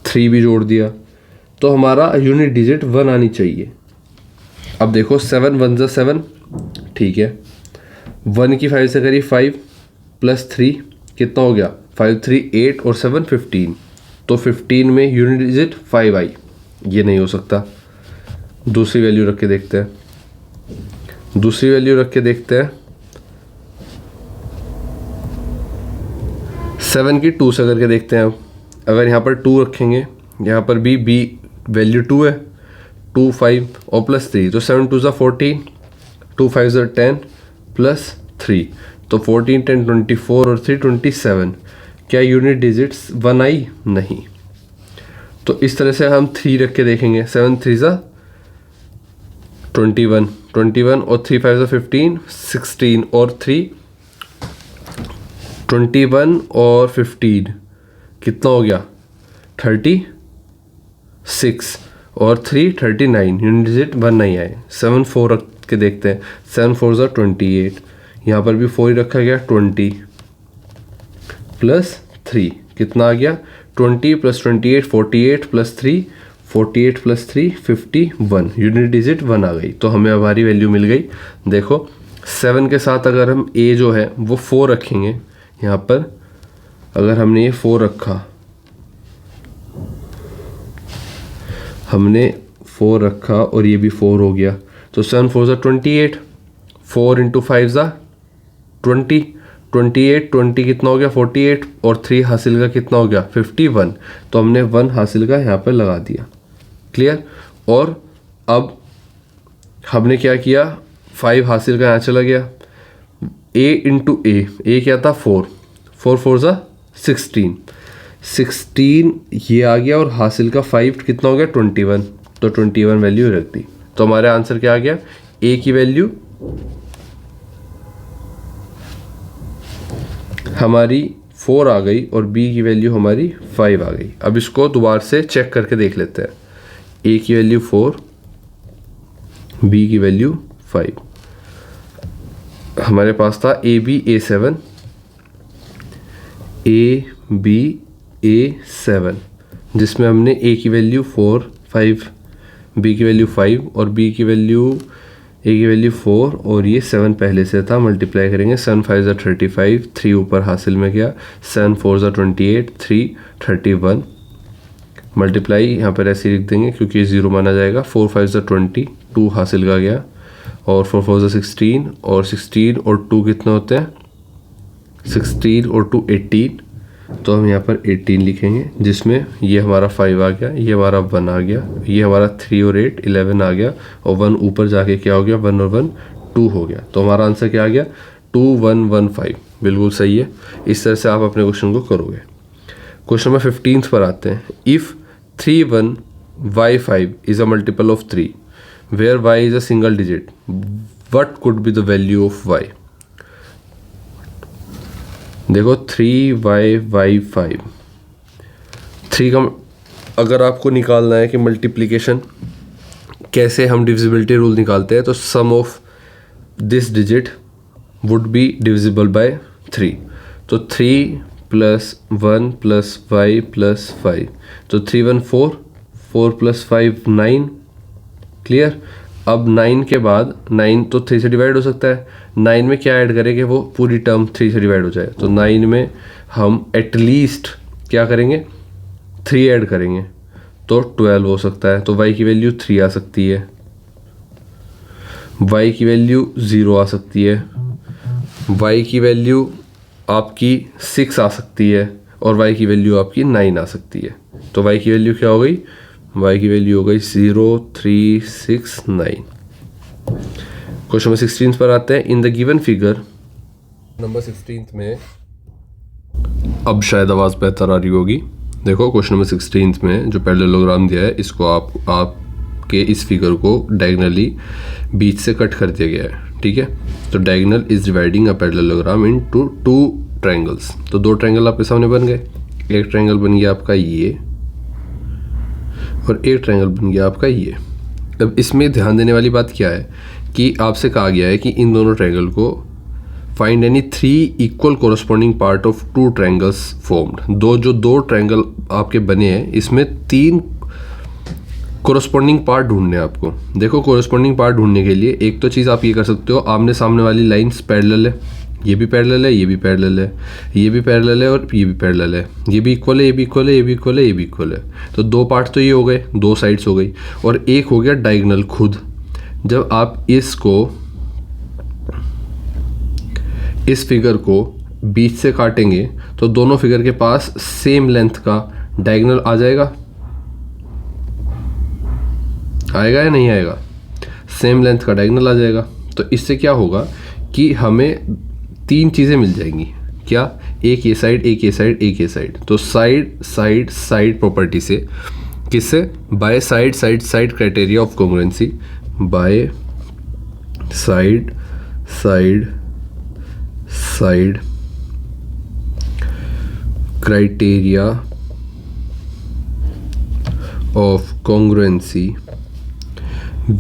3 भी जोड़ दिया, तो हमारा यूनिट डिजिट 1 आनी चाहिए। अब देखो 7 1 7, ठीक है। 1 की 5 से करी 5 प्लस 3 कितना हो गया? 5 3 8 और 7 15। तो 15 में यूनिट डिजिट 5 आई, ये नहीं हो सकता। दूसरी वैल्यू रख के देखते हैं, दूसरी वैल्यू रख के देखते हैं। 7 की 2 से करके देखते हैं। अब अगर यहाँ पर 2 रखेंगे, यहाँ पर भी b वैल्यू 2 है, 2 5 और प्लस 3, तो 7 2 14, 2 5 10 प्लस 3, तो 14 10 24 और 3 27। क्या यूनिट डिजिट्स 1 आई? नहीं। तो इस तरह से हम 3 रख के देखेंगे। 7 3 21, 21 और 3 5 15, 16 और 3 21 और 15 कितना हो गया? 36 और 3 39, यूनिट डिजिट 1 नहीं आए। 7 4 रख के देखते हैं। 7 4 28, यहाँ पर भी 4 ही रखा गया। 20 प्लस 3 कितना आ गया? 20 plus 28 48 plus 3 48 plus 3 51, unit digit 1 आ गई। तो हमें हमारी वैल्यू मिल गई। देखो 7 के साथ अगर हम a जो है वो 4 रखेंगे, यहाँ पर अगर हमने ये 4 रखा, हमने 4 रखा और ये भी 4 हो गया, तो 7 4 28, 4 इंटू 5 20, 28 20 कितना हो गया? 48 और 3 हासिल का कितना हो गया? 51। तो हमने 1 हासिल का यहाँ पर लगा दिया। क्लियर? और अब हमने क्या किया? 5 हासिल का यहाँ चला गया। a इंटू a क्या था? 4 4 4 16, 16 ये आ गया और हासिल का 5 कितना हो गया? 21। तो 21 वैल्यू रख दी। तो हमारे आंसर क्या आ गया? a की वैल्यू हमारी 4 आ गई और b की वैल्यू हमारी 5 आ गई। अब इसको दोबारा से चेक करके देख लेते हैं। a की वैल्यू 4, b की वैल्यू 5। हमारे पास था AB A7, AB A7, जिसमें हमने a की वैल्यू 4 5, b की वैल्यू 5 और b की वैल्यू a की वैल्यू 4 और ये 7 पहले से था। मल्टीप्लाई करेंगे। 7 5 35, 3 ऊपर हासिल में गया। 7 4 28, 3 31। मल्टीप्लाई यहाँ पर ऐसे लिख देंगे क्योंकि 0 माना जाएगा। 4 5 20, 2 हासिल का गया और 4 4 16 और 16 और 2 कितने होते हैं? 16 और 2 18। तो हम यहाँ पर 18 लिखेंगे, जिसमें ये हमारा 5 आ गया, ये हमारा 1 आ गया, ये हमारा 3 और 8 11 आ गया और 1 ऊपर जाके क्या हो गया? 1 और 1 2 हो गया। तो हमारा आंसर क्या आ गया? 2115। बिल्कुल सही है। इस तरह से आप अपने क्वेश्चन को करोगे। क्वेश्चन नंबर 15 पर आते हैं। If 31y5 is a multiple of 3 where y is a single digit, what could be the value of y? देखो 3y/5, 3 का अगर आपको निकालना है कि मल्टीप्लिकेशन कैसे हम डिविजिबिलिटी रूल निकालते हैं, तो sum of this digit would be divisible by 3। तो 3 + 1 + y + 5, तो 3 1 4, 4 + 5 9। क्लियर। अब 9 के बाद 9 तो 3 से डिवाइड हो सकता है, 9 में क्या ऐड करेंगे वो पूरी टर्म 3 से डिवाइड हो जाए। तो 9 में हम एटलीस्ट क्या करेंगे, 3 ऐड करेंगे तो 12 हो सकता है। तो y की वैल्यू 3 आ सकती है, y की वैल्यू 0 आ सकती है, y की वैल्यू आपकी 6 आ सकती है और y की वैल्यू आपकी 9 आ सकती है। तो y की वैल्यू क्या हो गई, y की वैल्यू हो गई 0 3 6 9। क्वेश्चन नंबर 16 पर आते हैं। In the given figure, number 16 में अब शायद आवाज़ बेहतर आ रही होगी। देखो क्वेश्चन नंबर 16 में जो पैरेललोग्राम दिया है, इसको आपके इस फिगर को डायगनली बीच से कट कर दिया गया है। ठीक है, तो diagonal is dividing a parallelogram into 2 triangles. तो 2 ट्रायंगल आपके सामने बन गए। एक ट्रायंगल बन गया आपका ये और एक ट्रायंगल बन गया आपका ये। अब इसमें ध्यान देने वाली बात क्या है कि आपसे कहा गया है कि इन दोनों ट्रायंगल को find any 3 equal corresponding part of 2 triangles formed. जो 2 ट्रायंगल आपके बने हैं, इसमें 3 कोरस्पॉन्डिंग पार्ट ढूंढने हैं आपको। देखो कोरस्पॉन्डिंग पार्ट ढूंढने के लिए एक तो चीज़ आप ये कर सकते हो, आमने सामने वाली लाइन्स पैरेलल है, ये भी पैरेलल है, ये भी पैरेलल है, ये भी पैरेलल है और ये भी पैरेलल है, ये भी इक्वल है, ये भी इक्वल है, ये भी इक्वल है, ये भी इक्वल है। तो 2 पार्ट तो ये हो गए, 2 साइड्स हो गई, और एक हो गया डायगोनल खुद। जब आप इस फिगर को बीच से काटेंगे तो दोनों फिगर के पास सेम लेंथ का डायगोनल आ जाएगा, आएगा या नहीं आएगा, सेम लेंथ का डायगोनल आ जाएगा। तो इससे क्या होगा कि हमें 3 चीज़ें मिल जाएंगी। क्या, एक ये साइड, एक ये साइड, एक ये साइड। तो साइड साइड साइड प्रॉपर्टी से, किससे, by side side side criteria of congruency, by side side side criteria of congruency,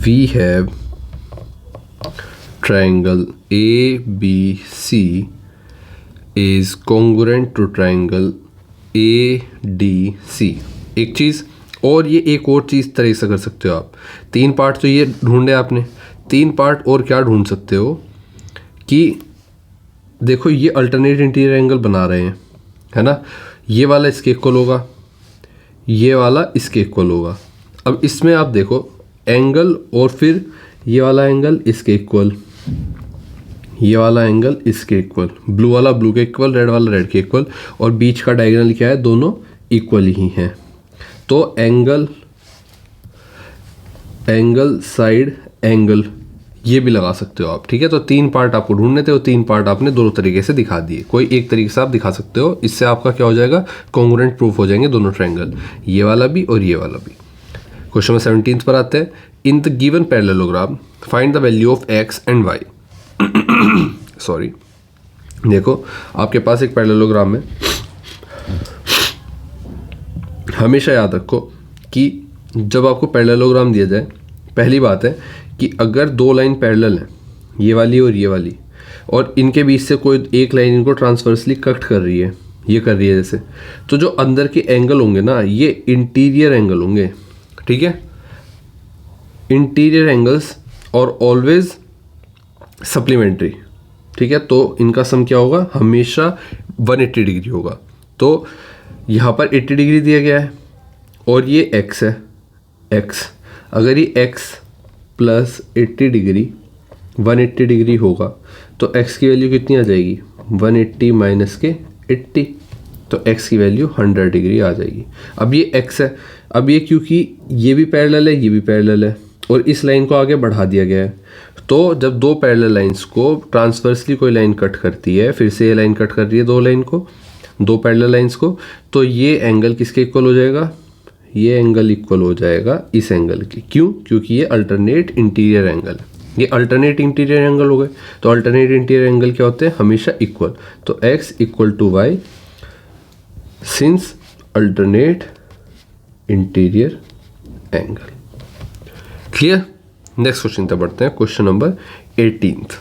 we have triangle ABC is congruent to triangle ADC। एक चीज़ और, ये एक और चीज़ तरह से कर सकते हो आप। 3 पार्ट तो ये ढूंढे आपने, 3 पार्ट और क्या ढूंढ सकते हो कि देखो ये अल्टरनेट इंटीरियर एंगल बना रहे हैं, है ना, ये वाला इसके इक्वल होगा, ये वाला इसके इक्वल होगा। अब इसमें आप देखो एंगल, और फिर ये वाला एंगल इसके इक्वल, ये वाला एंगल इसके इक्वल, ब्लू वाला ब्लू के इक्वल, रेड वाला रेड के इक्वल, और बीच का डायगोनल क्या है, दोनों इक्वल ही हैं। तो एंगल साइड एंगल ये भी लगा सकते हो आप। ठीक है, तो 3 पार्ट आपको ढूंढने थे, और 3 पार्ट आपने दोनों तरीके से दिखा दिए। कोई एक तरीके से आप दिखा सकते हो, इससे आपका क्या हो जाएगा, कॉन्ग्रुएंट प्रूफ हो जाएंगे दोनों ट्रायंगल, ये वाला भी और ये वाला भी। क्वेश्चन नंबर 17 पर आते हैं। In the given parallelogram find the value of x and y. Sorry, देखो आपके पास एक पैरेललोग्राम है। हमेशा याद रखो कि जब आपको पैरेललोग्राम दिया जाए, पहली बात है कि अगर 2 लाइन पैरेलल हैं, ये वाली और ये वाली, और इनके बीच से कोई एक लाइन इनको ट्रांसवर्सली कट कर रही है, ये कर रही है जैसे, तो जो अंदर के एंगल होंगे ना, ये इंटीरियर एंगल होंगे। ठीक है, इंटीरियर एंगल्स और ऑलवेज सप्लीमेंट्री। ठीक है, तो इनका सम क्या होगा, हमेशा 180 डिग्री होगा। तो यहाँ पर 80 डिग्री दिया गया है और ये x है, x, अगर ये x प्लस 80 डिग्री 180 डिग्री होगा तो x की वैल्यू कितनी आ जाएगी, 180 माइनस के 80, तो x की वैल्यू 100 डिग्री आ जाएगी। अब ये x है, अब ये क्योंकि ये भी पैरेलल है, ये भी पैरेलल है, और इस लाइन को आगे बढ़ा दिया गया है, तो जब 2 पैरेलल लाइंस को ट्रांसवर्सली कोई लाइन कट करती है, फिर से ये लाइन कट कर रही है 2 लाइन को, 2 पैरेलल लाइंस को, तो ये एंगल किसके इक्वल हो जाएगा, ये एंगल इक्वल हो जाएगा इस एंगल की। क्यों, क्योंकि ये अल्टरनेट इंटीरियर एंगल है। ये अल्टरनेट इंटीरियर एंगल हो गए। तो अल्टरनेट इंटीरियर एंगल क्या होते हैं? हमेशा इक्वल। तो x equal to y since alternate interior angle. Clear? Next question तक बढ़ते हैं। Question number 18th।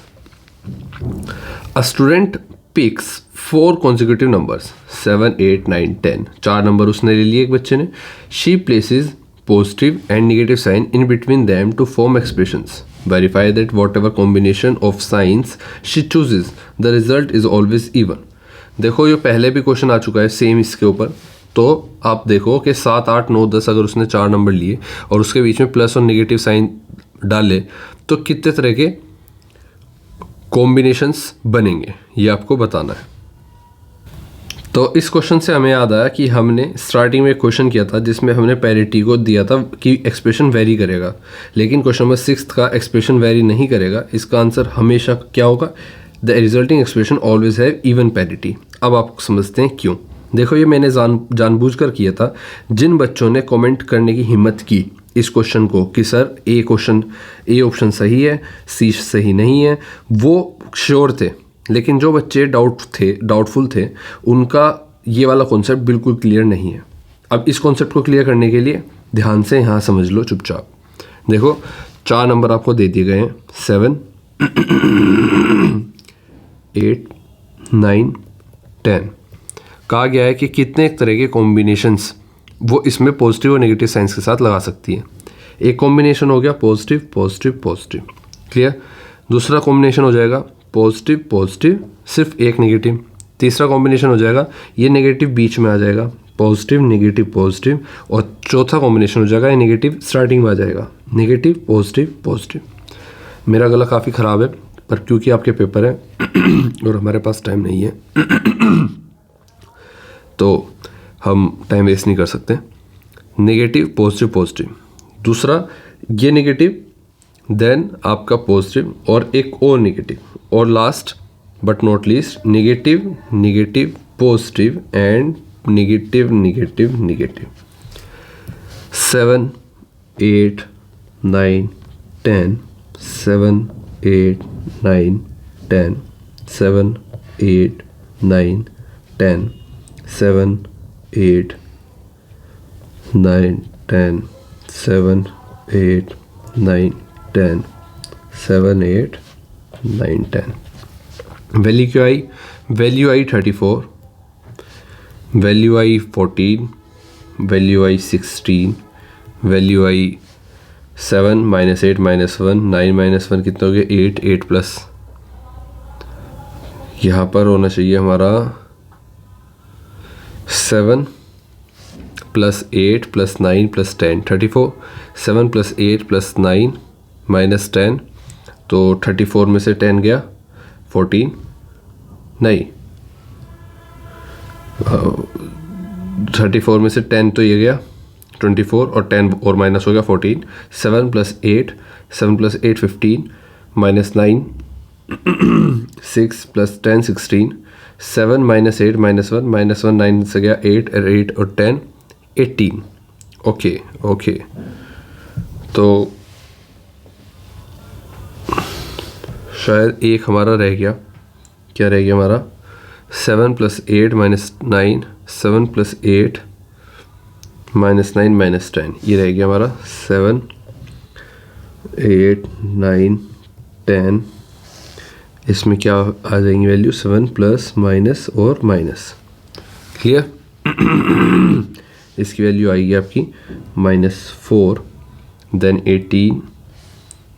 A student picks 4 consecutive numbers 7, 8, 9, 10। 4 number उसने ले लिए एक बच्चे ने। She places positive and negative sign in between them to form expressions. Verify that whatever combination of signs she chooses the result is always even. देखो ये पहले भी क्वेश्चन आ चुका है सेम इसके ऊपर। तो आप देखो कि 7, 8, 9, 10 अगर उसने 4 नंबर लिए और उसके बीच में प्लस और नेगेटिव साइन डाले तो कितने तरह के कॉम्बिनेशंस बनेंगे ये आपको बताना है। तो इस क्वेश्चन से हमें याद आया कि हमने स्टार्टिंग में एक क्वेश्चन किया था जिसमें हमने पैरिटी को दिया था कि एक्सप्रेशन वेरी करेगा, लेकिन क्वेश्चन नंबर 6 का एक्सप्रेशन वेरी नहीं करेगा। इसका आंसर हमेशा क्या होगा? The resulting expression always have even parity. अब आप समझते हैं क्यों। देखो ये मैंने जानबूझकर किया था। जिन बच्चों ने कमेंट करने की हिम्मत की इस क्वेश्चन को कि सर ए ऑप्शन सही है, सी सही नहीं है, वो श्योर थे। लेकिन जो बच्चे डाउटफुल थे उनका ये वाला कॉन्सेप्ट बिल्कुल क्लियर नहीं है। अब इस कॉन्सेप्ट को क्लियर करने के लिए ध्यान से यहाँ समझ लो चुपचाप। देखो 4 नंबर आपको दे दिए गए हैं 7, 8, 9, 10। कहा गया है कि कितने तरह के कॉम्बिनेशंस वो इसमें पॉजिटिव और नेगेटिव साइंस के साथ लगा सकती है। एक कॉम्बिनेशन हो गया पॉजिटिव पॉजिटिव पॉजिटिव, क्लियर। दूसरा कॉम्बिनेशन हो जाएगा पॉजिटिव पॉजिटिव सिर्फ एक नेगेटिव। तीसरा कॉम्बिनेशन हो जाएगा ये नेगेटिव बीच में आ जाएगा, पॉजिटिव नेगेटिव पॉजिटिव। और चौथा कॉम्बिनेशन हो जाएगा ये नेगेटिव स्टार्टिंग में आ जाएगा, नेगेटिव पॉजिटिव पॉजिटिव। मेरा गला काफ़ी ख़राब है पर क्योंकि आपके पेपर है और हमारे पास टाइम नहीं है तो हम टाइम वेस्ट नहीं कर सकते। नेगेटिव पॉजिटिव पॉजिटिव, दूसरा ये नेगेटिव, देन आपका पॉजिटिव और एक और नेगेटिव, और last but not least negative negative positive and negative negative negative. 7, 8, 9, 10, 7, 8, 9, 10, 7, 8, 9, 10, 7, 8, 9, 10, 7, 8, 9, 10, 7, 8, 9, 10। Value क्या आई? वैल्यू आई 34, वैल्यू आई 14, वैल्यू आई 16, वैल्यू आई 7 -8 -1 9 -1 कितना हो गया? 8 8 प्लस यहाँ पर होना चाहिए हमारा 7 + 8 + 9 + 10 34। 7 + 8 + 9 - 10 तो 34 में से 10 गया 14, नहीं 34 में से 10 तो ये गया 24 और 10 और माइनस हो गया 14। 7 + 8 15 -9 6 + 10 16। 7 - 8 -1 9 से गया 8 और 8 और 10 18। ओके तो शायद एक हमारा रह गया। क्या रह गया हमारा? 7 + 8 - 9 7 + 8 - 9 - 10 ये रह गया हमारा 7 8 9 10। इसमें क्या आ जाएंगी वैल्यू? 7 प्लस माइनस और माइनस, क्लियर। इसकी वैल्यू आएगी आपकी -4, देन 18,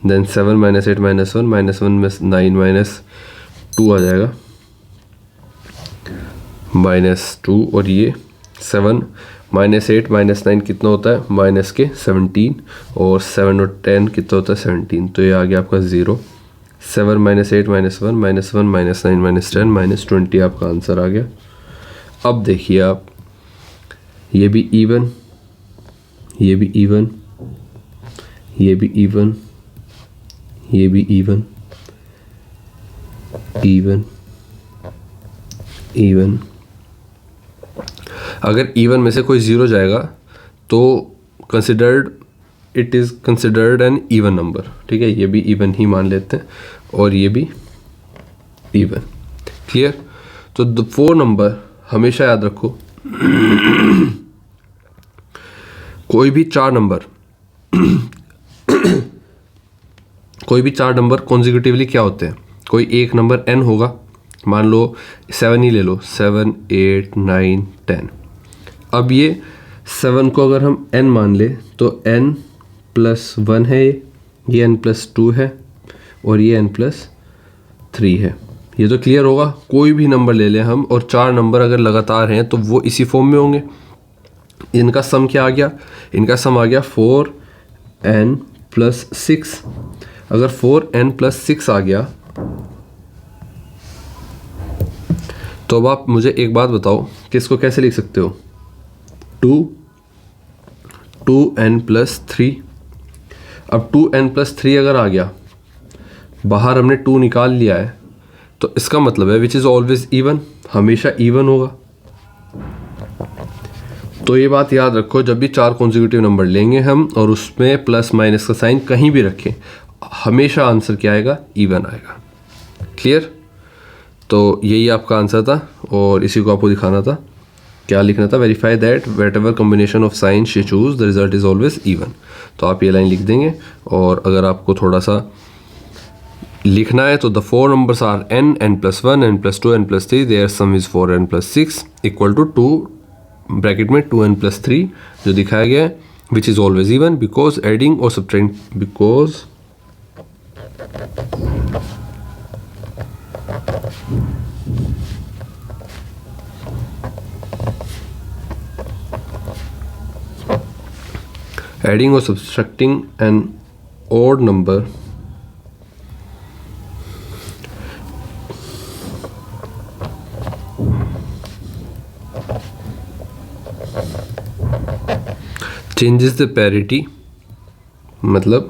देन 7 - 8 - 1 -1 में 9 -2 आ जाएगा -2। और ये 7 -8 - 9 कितना होता है? माइनस के 17 और 7 और 10 कितना होता है? 17। तो ये आ गया आपका 0। 7 - 8 - 1 -1 -9 -10 -20 आपका आंसर आ गया। अब देखिए आप, ये भी इवन, ये भी इवन, ये भी इवन, ये भी इवन, इवन, इवन। अगर इवन में से कोई 0 जाएगा तो considered it is considered an even number. ठीक है, ये भी इवन ही मान लेते हैं और ये भी इवन। क्लियर? तो द 4 नंबर हमेशा याद रखो कोई भी चार नंबर कॉन्जिक्यूटिवली क्या होते हैं। कोई एक नंबर n होगा, मान लो 7 ही ले लो, 7 8 9 10। अब ये 7 को अगर हम n मान ले तो n+1 है, ये n+2 है और ये n+3 है। ये तो क्लियर होगा। कोई भी नंबर ले लें हम और चार नंबर अगर लगातार हैं तो वो इसी फॉर्म में होंगे। इनका सम क्या आ गया? इनका सम आ गया 4n+6। अगर 4n+6 आ गया तो अब आप मुझे एक बात बताओ कि इसको कैसे लिख सकते हो? 2n+3। अब 2n+3 अगर आ गया, बाहर हमने 2 निकाल लिया है, तो इसका मतलब है विच इज़ ऑलवेज इवन, हमेशा इवन होगा। तो ये बात याद रखो, जब भी चार कॉन्जिक्यूटिव नंबर लेंगे हम और उसमें प्लस माइनस का साइन कहीं भी रखें, हमेशा आंसर क्या आएगा? इवन आएगा। क्लियर? तो यही आपका आंसर था और इसी को आपको दिखाना था। क्या लिखना था? Verify that whatever combination of sign she choose the result is always even. तो आप ये लाइन लिख देंगे। और अगर आपको थोड़ा सा लिखना है तो the 4 numbers are n+1 n+2 n+3 their sum is 4n+6 equal to 2 bracket में 2n+3 जो दिखाया गया है, which is always even because adding और subtracting because adding or subtracting an odd number changes the parity, मतलब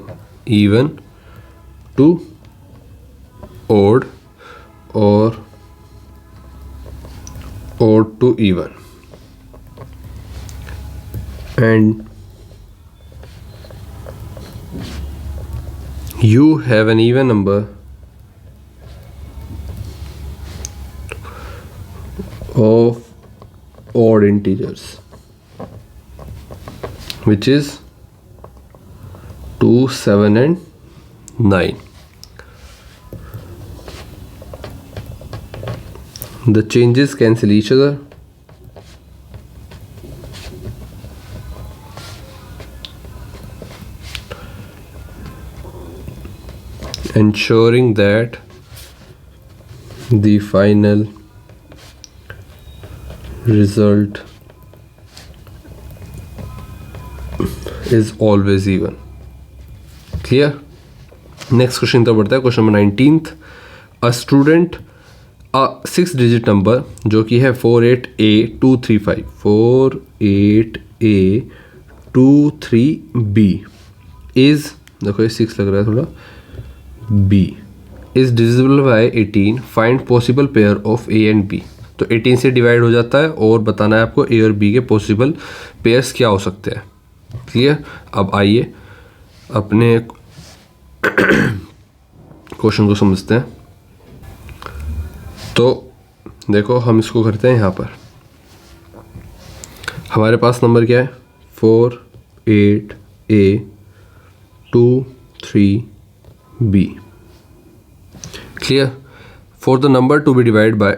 even to odd or odd to even, and you have an even number of odd integers which is 2 7 and 9. The changes cancel each other ensuring that the final result is always even. Clear? Next question तो बढ़ता है question number 19th। A student a 6-digit number जो कि है 48A235 48A23B is, देखो ये 6 लग रहा है थोड़ा, B is divisible by 18, find possible pair of A and B। तो 18 से डिवाइड हो जाता है और बताना है आपको A और B के पॉसिबल पेयर्स क्या हो सकते हैं। क्लियर? अब आइए अपने क्वेश्चन को समझते हैं। तो देखो हम इसको करते हैं, यहाँ पर हमारे पास नंबर क्या है? 48A23B। Clear? For the number to be divided by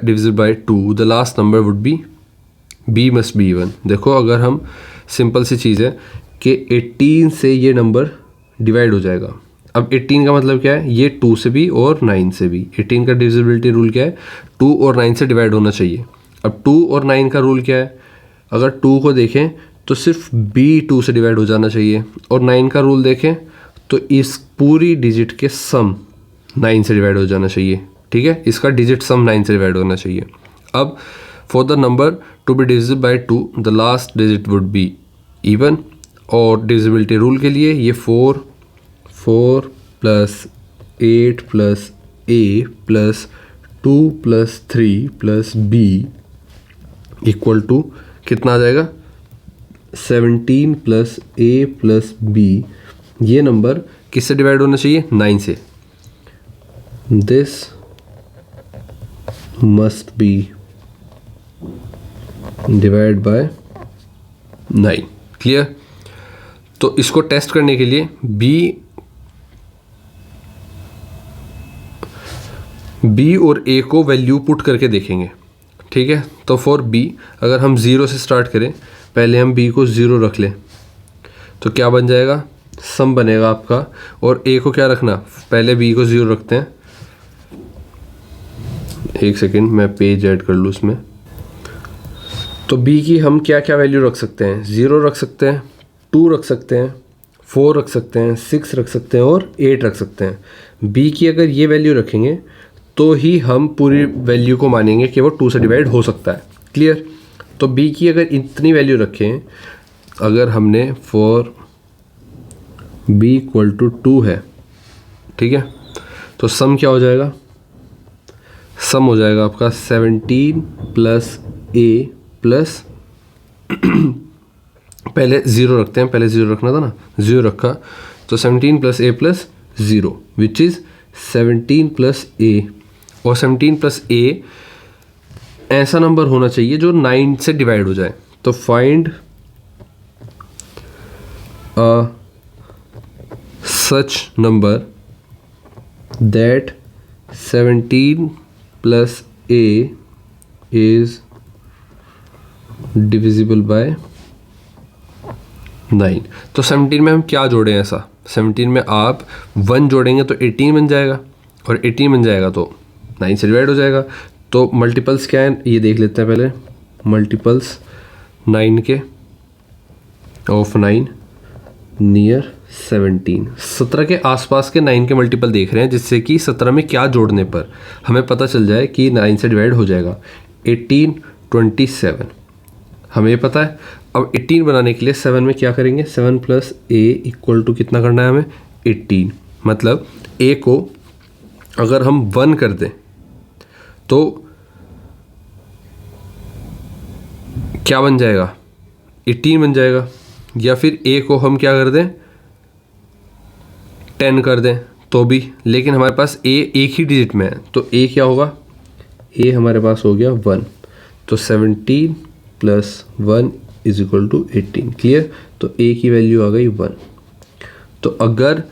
2, the last number would be B must be even। देखो अगर हम सिंपल सी चीज़ है कि 18 से ये नंबर डिवाइड हो जाएगा। अब 18 का मतलब क्या है? ये 2 से भी और 9 से भी। 18 का डिविजिबिलिटी रूल क्या है? 2 और 9 से डिवाइड होना चाहिए। अब 2 और 9 का रूल क्या है? अगर 2 को देखें तो सिर्फ B 2 से डिवाइड हो जाना चाहिए, और 9 का रूल देखें तो इस पूरी डिजिट के सम 9 से डिवाइड हो जाना चाहिए। ठीक है, इसका डिजिट सम 9 से डिवाइड होना चाहिए। अब for the number to be divisible bye 2 the last digit would be even, और डिविजिबिलिटी रूल के लिए ये 4 + 8 + A + 2 + 3 + B इक्वल टू कितना आ जाएगा? 17 + A + B ये नंबर किससे डिवाइड होना चाहिए? 9 से। This must be divide by 9। Clear? तो इसको टेस्ट करने के लिए बी और ए को वैल्यू पुट करके देखेंगे। ठीक है, तो फॉर बी अगर हम 0 से स्टार्ट करें, पहले हम बी को 0 रख लें तो क्या बन जाएगा? सम बनेगा आपका। और ए को क्या रखना? पहले बी को 0 रखते हैं। एक सेकेंड, मैं पेज ऐड कर लूँ इसमें। तो बी की हम क्या क्या वैल्यू रख सकते हैं? 0 रख सकते हैं, 2 रख सकते हैं, 4 रख सकते हैं, 6 रख सकते हैं और 8 रख सकते हैं। बी की अगर ये वैल्यू रखेंगे तो ही हम पूरी वैल्यू को मानेंगे कि वो 2 से डिवाइड हो सकता है। क्लियर? तो बी की अगर इतनी वैल्यू रखें, अगर हमने फॉर बी इक्वल टू 2 है, ठीक है, तो सम क्या हो जाएगा? सम हो जाएगा आपका 17 प्लस ए प्लस पहले 0 रखते हैं, पहले 0 रखना था ना, 0 रखा तो 17 plus A plus 0 which is 17 plus A. और 17 प्लस ए ऐसा नंबर होना चाहिए जो 9 से डिवाइड हो जाए। तो find a such number that 17 plus A is divisible by 9। तो 17 में हम क्या जोड़ें? ऐसा 17 में आप 1 जोड़ेंगे तो 18 बन जाएगा, और 18 बन जाएगा तो 9 से डिवाइड हो जाएगा। तो मल्टीपल्स क्या है ये देख लेते हैं पहले। मल्टीपल्स 9 के ऑफ 9 नियर 17, 17 के आसपास के 9 के मल्टीपल देख रहे हैं, जिससे कि 17 में क्या जोड़ने पर हमें पता चल जाए कि 9 से डिवाइड हो जाएगा। 18 27 हमें ये पता है। अब 18 बनाने के लिए 7 में क्या करेंगे? 7 प्लस ए इक्वल टू कितना करना है हमें? 18। मतलब ए को अगर हम 1 कर दें तो क्या बन जाएगा? 18 बन जाएगा। या फिर ए को हम क्या कर दें? 10 कर दें तो भी, लेकिन हमारे पास ए एक ही डिजिट में है, तो ए क्या होगा? ए हमारे पास हो गया 1। तो 17 plus 1 is equal to 18। Clear? तो ए की वैल्यू आ गई 1। तो अगर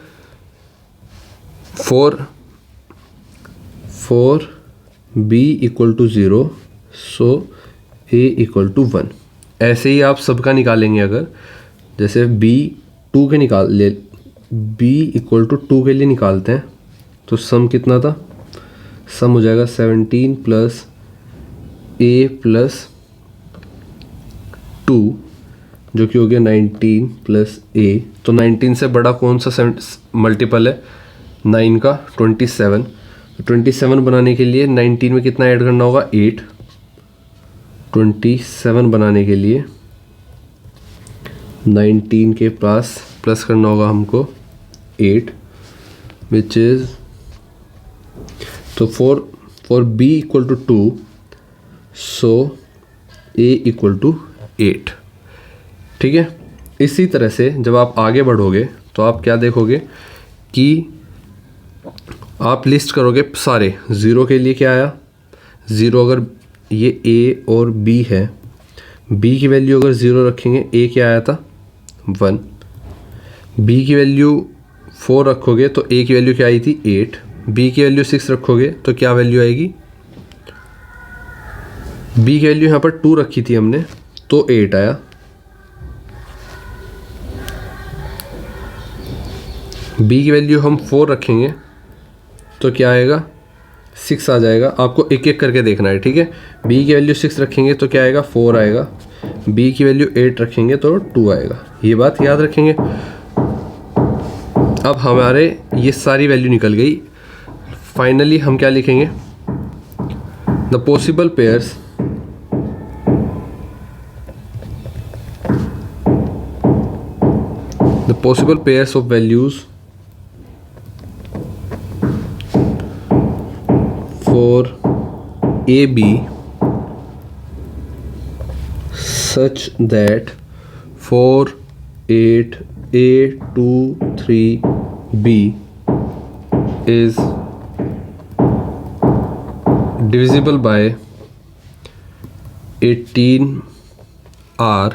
for b equal to 0 so a equal to 1। ऐसे ही आप सबका निकालेंगे। अगर जैसे बी 2 के निकाल ले, बी इक्वल टू 2 के लिए निकालते हैं तो सम कितना था? सम हो जाएगा 17 प्लस ए प्लस 2 जो कि हो गया 19 प्लस ए। तो 19 से बड़ा कौन सा मल्टीपल है 9 का? 27। 27 बनाने के लिए 19 में कितना ऐड करना होगा? 8। 27 बनाने के लिए 19 के पास प्लस करना होगा हमको 8 विच इज़, तो for b equal to 2 so a equal to 8। ठीक है? इसी तरह से जब आप आगे बढ़ोगे तो आप क्या देखोगे कि आप लिस्ट करोगे सारे। 0 के लिए क्या आया? 0 अगर ये ए और बी है, बी की वैल्यू अगर 0 रखेंगे, ए क्या आया था? 1। बी की वैल्यू 4 रखोगे तो ए की वैल्यू क्या आई थी? 8। बी की वैल्यू 6 रखोगे तो क्या वैल्यू आएगी? बी की वैल्यू यहाँ पर 2 रखी थी हमने तो 8 आया। बी की वैल्यू हम 4 रखेंगे तो क्या आएगा? 6 आ जाएगा। आपको एक एक करके देखना है। ठीक है? बी की वैल्यू 6 रखेंगे तो क्या आएगा? 4 आएगा। बी की वैल्यू 8 रखेंगे तो 2 आएगा। ये बात याद रखेंगे। अब हमारे ये सारी वैल्यू निकल गई। फाइनली हम क्या लिखेंगे? The possible pairs of values for AB such that 4, 8, A, 2, 3b is divisible by 18r.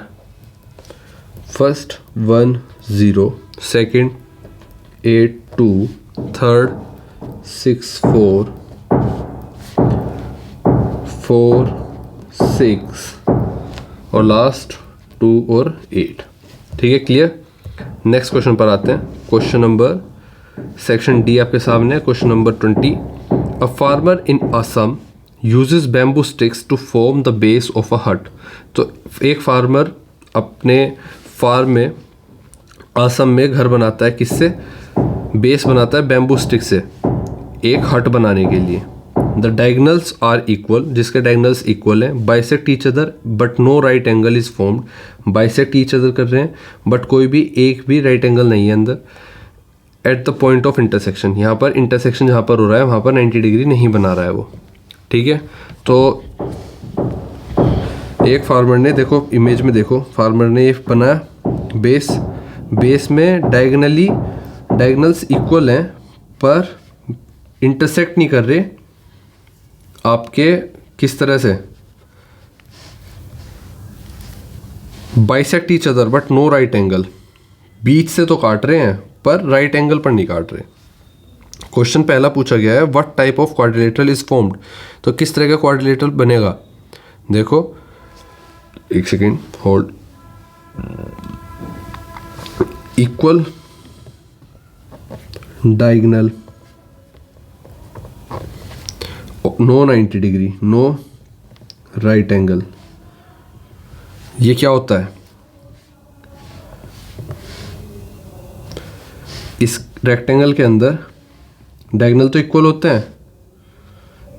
First 1 0, second 8 2, third 6 4, 4 6 और लास्ट 2 और 8. ठीक है, क्लियर. नेक्स्ट क्वेश्चन पर आते हैं. क्वेश्चन नंबर सेक्शन डी आपके सामने है. Question number 20. A farmer in Assam uses bamboo sticks to form the base of a hut. तो एक फार्मर अपने फार्म में असम में घर बनाता है. किससे? बेस बनाता है बैम्बू स्टिक से, एक हट बनाने के लिए. द डायगनल्स आर इक्वल, जिसके डायगनल्स इक्वल हैं. Bisect each other but no right angle is formed. Bisect each other कर रहे हैं बट कोई भी एक भी राइट एंगल नहीं है अंदर. At the point of intersection, यहाँ पर इंटरसेक्शन जहाँ पर हो रहा है वहाँ पर 90 डिग्री नहीं बना रहा है वो. ठीक है, तो एक फार्मर ने, देखो इमेज में देखो, फार्मर ने ये बनाया बेस. बेस में डायगनल्स इक्वल हैं पर इंटरसेक्ट नहीं कर रहे आपके. किस तरह से? Bisect each other but no right angle. बीच से तो काट रहे हैं पर राइट एंगल पर नहीं काट रहे. क्वेश्चन पहला पूछा गया है what type of quadrilateral is formed. तो किस तरह का क्वाड्रिलेटरल बनेगा? देखो एक second hold. Equal diagonal, no 90 degree, no right angle. ये क्या होता है? इस रेक्टेंगल के अंदर डायगनल तो इक्वल होते हैं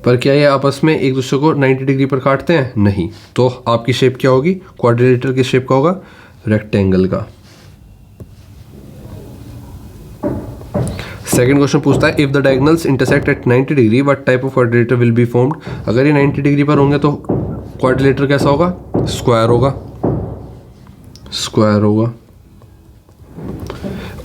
पर क्या ये आपस में एक दूसरे को 90 डिग्री पर काटते हैं? नहीं. तो आपकी शेप क्या होगी? क्वाड्रिलेटरल की शेप का होगा रेक्टेंगल का. सेकंड क्वेश्चन पूछता है if the diagonals intersect at 90 degree what type of quadrilateral will be formed. अगर ये 90 डिग्री पर होंगे तो क्वाड्रिलेटर कैसा होगा? स्क्वायर होगा. स्क्वायर होगा.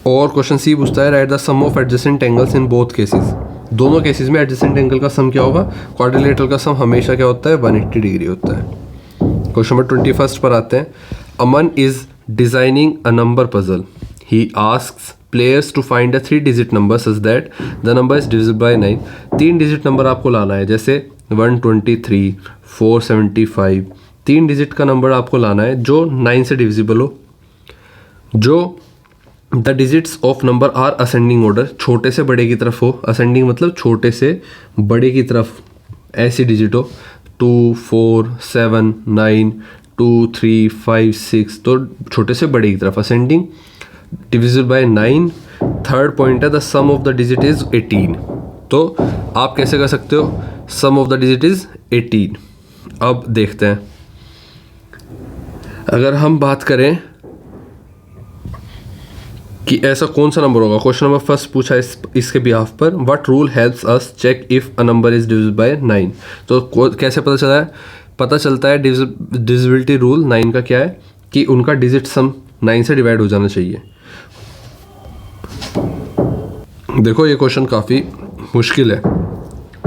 और क्वेश्चन सी पूछता है write the sum of adjacent angles in both cases. दोनों केसेस में एडजेसेंट एंगल का सम क्या होगा? क्वाड्रिलेटर का सम हमेशा क्या होता है? 180 डिग्री होता है. क्वेश्चन नंबर 21 पर आते हैं. Aman is designing a number puzzle. He asks players to find a 3-digit number such that the number is divisible by 9. 3 digit number आपको लाना है, जैसे 123, 475. 3 डिजिट का नंबर आपको लाना है जो 9 से डिविजिबल हो. जो the digits of number are ascending order, छोटे से बड़े की तरफ हो. असेंडिंग मतलब छोटे से बड़े की तरफ ऐसी डिजिट हो. 2, 4, 7, 9, 2, 3, 5, 6. तो छोटे से बड़े की तरफ ascending. Divisible by 9. Third point है the sum of the digit is 18. तो आप कैसे कर सकते हो? Sum of the digit is 18. अब देखते हैं. अगर हम बात करें कि ऐसा कौन सा नंबर होगा. क्वेश्चन नंबर फर्स्ट पूछा इसके बिहाफ पर what rule helps us check if a number is divisible by 9. तो कैसे पता चला है? पता चलता है डिविजिबिलिटी रूल 9 का क्या है कि उनका डिजिट सम 9 से डिवाइड हो जाना चाहिए. देखो ये क्वेश्चन काफ़ी मुश्किल है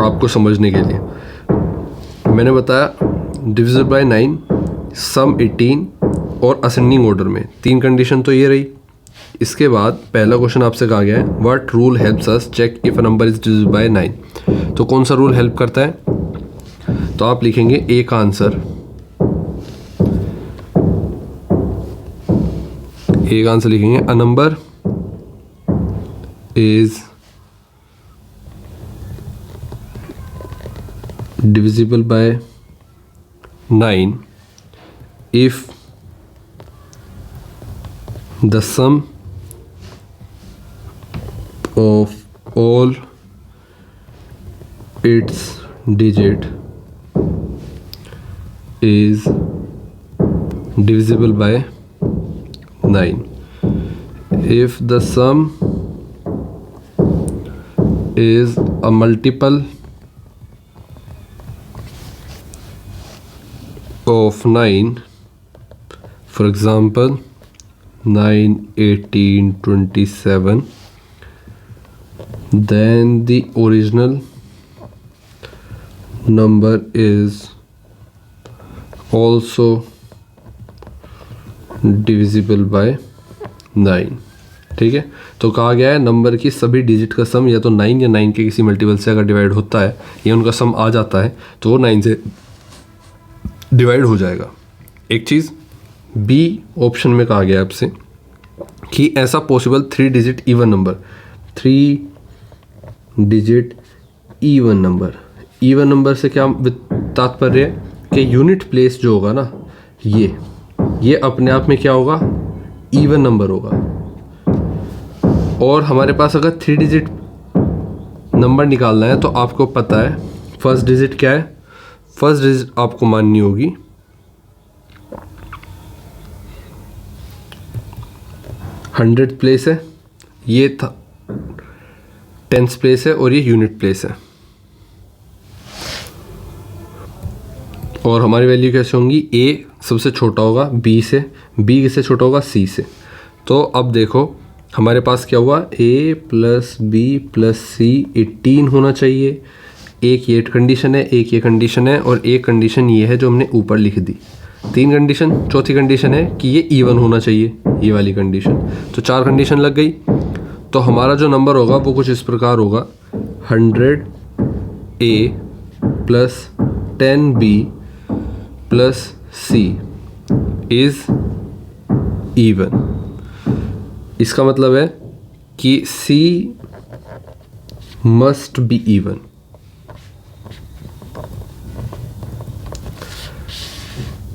आपको समझने के लिए. मैंने बताया डिविजिबल बाय 9, सम 18 और असेंडिंग ऑर्डर में. 3 कंडीशन तो ये रही. इसके बाद पहला क्वेश्चन आपसे कहा गया है what rule helps us check if a number is divisible by 9. तो कौन सा रूल हेल्प करता है? तो आप लिखेंगे ए का आंसर. ए का आंसर लिखेंगे a number is divisible by 9 if the sum of all its digit is divisible by 9. If the sum is a multiple of 9, for example 9, 18, 27. Then the original number is also divisible by 9. ठीक है, तो कहा गया है number की सभी digit का सम या तो 9 या 9 के किसी मल्टीपल से अगर डिवाइड होता है या उनका सम आ जाता है तो वो 9 से डिवाइड हो जाएगा. एक चीज़ बी ऑप्शन में कहा गया है आपसे कि ऐसा possible 3 digit even number, 3 digit even number से क्या तात्पर्य है कि यूनिट प्लेस जो होगा ना ये अपने आप में क्या होगा, इवन नंबर होगा. और हमारे पास अगर 3 डिजिट नंबर निकालना है तो आपको पता है फर्स्ट डिजिट क्या है. फर्स्ट डिजिट आपको माननी होगी 100 प्लेस है, ये था 10th प्लेस है और ये यूनिट प्लेस है. और हमारी वैल्यू कैसे होंगी, ए सबसे छोटा होगा बी से, बी किससे छोटा होगा, सी से. तो अब देखो हमारे पास क्या हुआ, ए प्लस बी प्लस सी 18 होना चाहिए. एक ये कंडीशन है, एक ये कंडीशन है और एक कंडीशन ये है जो हमने ऊपर लिख दी. 3 कंडीशन. चौथी कंडीशन है कि ये इवन होना चाहिए, ये वाली कंडीशन. तो 4 कंडीशन लग गई. तो हमारा जो नंबर होगा वो कुछ इस प्रकार होगा 100A plus 10B plus C is even. इसका मतलब है कि C मस्ट बी इवन.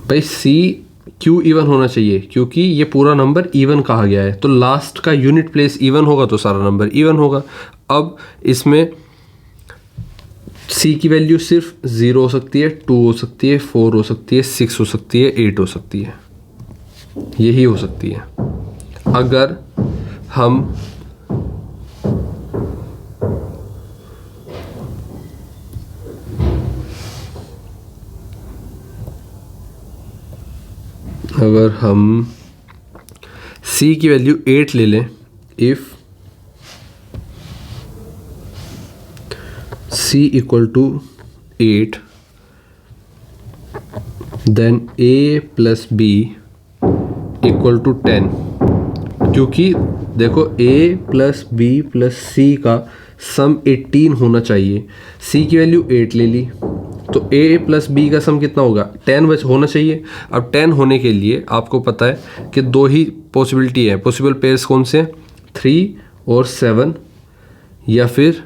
भाई C क्यों इवन होना चाहिए, क्योंकि ये पूरा नंबर इवन कहा गया है. तो लास्ट का यूनिट प्लेस इवन होगा तो सारा नंबर इवन होगा. अब इसमें C की वैल्यू सिर्फ 0 हो सकती है, 2 हो सकती है, 4 हो सकती है, 6 हो सकती है, 8 हो सकती है, यही हो सकती है. अगर हम C की वैल्यू 8 ले लें, if C equal to 8 then A plus B equal to 10. क्योंकि देखो A plus B plus C का सम 18 होना चाहिए. C की वैल्यू 8 ले ली तो A प्लस B का सम कितना होगा, 10 होना चाहिए. अब 10 होने के लिए आपको पता है कि 2 ही पॉसिबिलिटी है. पॉसिबल पेयर्स कौन से हैं, 3 और 7 या फिर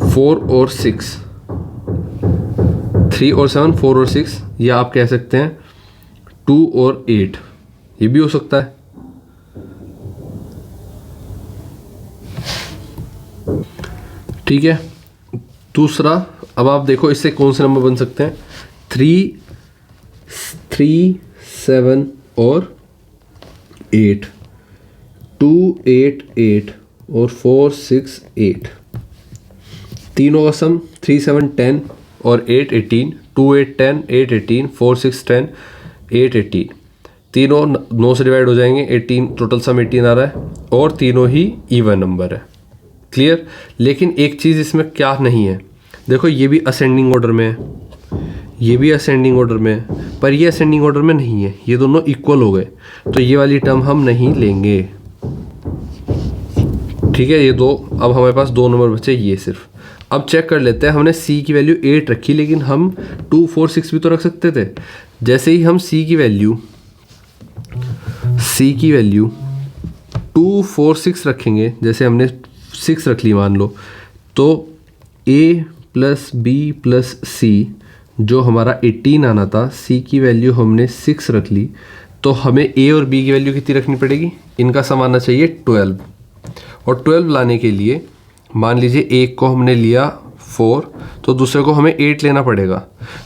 4 और 6. 3 और 7, 4 और 6, या आप कह सकते हैं 2 और 8, ये भी हो सकता है. ठीक है. दूसरा, अब आप देखो इससे कौन से नंबर बन सकते हैं, 3, 7 और 8, 2, 8, 8 और 4, 6, 8. तीनों का सम 3, 7, 10 और 8, 18, 2, 8, 10, 8, 18, 4, 6, 10, 8, 18. तीनों 9 से डिवाइड हो जाएंगे, 18 टोटल सम 18 आ रहा है और तीनों ही इवन नंबर है. क्लियर. लेकिन एक चीज़ इसमें क्या नहीं है, देखो ये भी असेंडिंग ऑर्डर में है, ये भी असेंडिंग ऑर्डर में है, पर ये असेंडिंग ऑर्डर में नहीं है, ये दोनों इक्वल हो गए, तो ये वाली टर्म हम नहीं लेंगे. ठीक है, ये दो. अब हमारे पास 2 नंबर बचे ये सिर्फ. अब चेक कर लेते हैं, हमने C की वैल्यू 8 रखी, लेकिन हम 2, 4, 6 भी तो रख सकते थे. जैसे ही हम C की वैल्यू 2, 4, 6 रखेंगे, जैसे हमने 6 रख ली मान लो, तो A plus B plus C जो हमारा 18 आना था, C की वैल्यू हमने 6 रख ली, तो हमें A और B की वैल्यू कितनी रखनी पड़ेगी, इनका सम आना चाहिए 12. और 12 लाने के लिए मान लीजिए एक को हमने लिया 4, तो दूसरे को हमें 8 लेना पड़ेगा.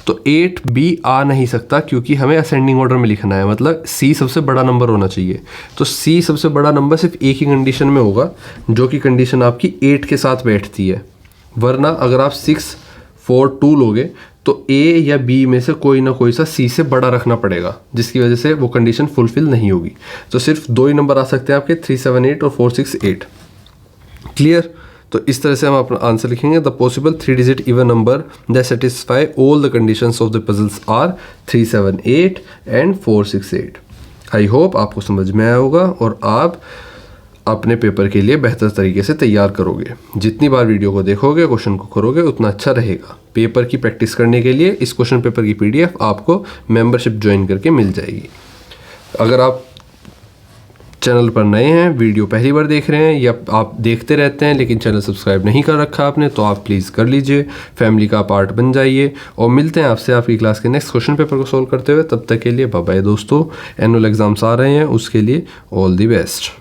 तो 8 B आ नहीं सकता क्योंकि हमें असेंडिंग ऑर्डर में लिखना है, मतलब C सबसे बड़ा नंबर होना चाहिए. तो C सबसे बड़ा नंबर सिर्फ एक ही कंडीशन में होगा, जो कि कंडीशन आपकी 8 के साथ बैठती है. वरना अगर आप 6, 4, 2 लोगे तो ए या बी में से कोई ना कोई सा सी से बड़ा रखना पड़ेगा, जिसकी वजह से वो कंडीशन फुलफिल नहीं होगी। तो सिर्फ 2 ही नंबर आ सकते हैं आपके, 378 और 468। क्लियर? तो इस तरह से हम अपना आंसर लिखेंगे। The possible 3 digit even number that satisfy all the conditions of the puzzles are 378 and 468। I hope आपको समझ में आया होगा और आप अपने पेपर के लिए बेहतर तरीके से तैयार करोगे। जितनी बार वीडियो को देखोगे, क्वेश्चन को करोगे, उतना अच्छा रहेगा। पेपर की प्रैक्टिस करने के लिए इस क्वेश्चन पेपर की PDF आपको मेंबरशिप ज्वाइन करके मिल जाएगी। अगर आप चैनल पर नए हैं, वीडियो पहली बार देख रहे हैं, या आप देखते रहते हैं लेकिन चैनल सब्सक्राइब नहीं कर रखा आपने, तो आप प्लीज़ कर लीजिए, फैमिली का पार्ट बन जाइए। और मिलते हैं आपसे आपकी क्लास के नेक्स्ट क्वेश्चन पेपर को सॉल्व करते हुए। तब तक के लिए बाय बाय दोस्तों। एनुअल एग्ज़ाम्स आ रहे हैं, उसके लिए ऑल दी बेस्ट।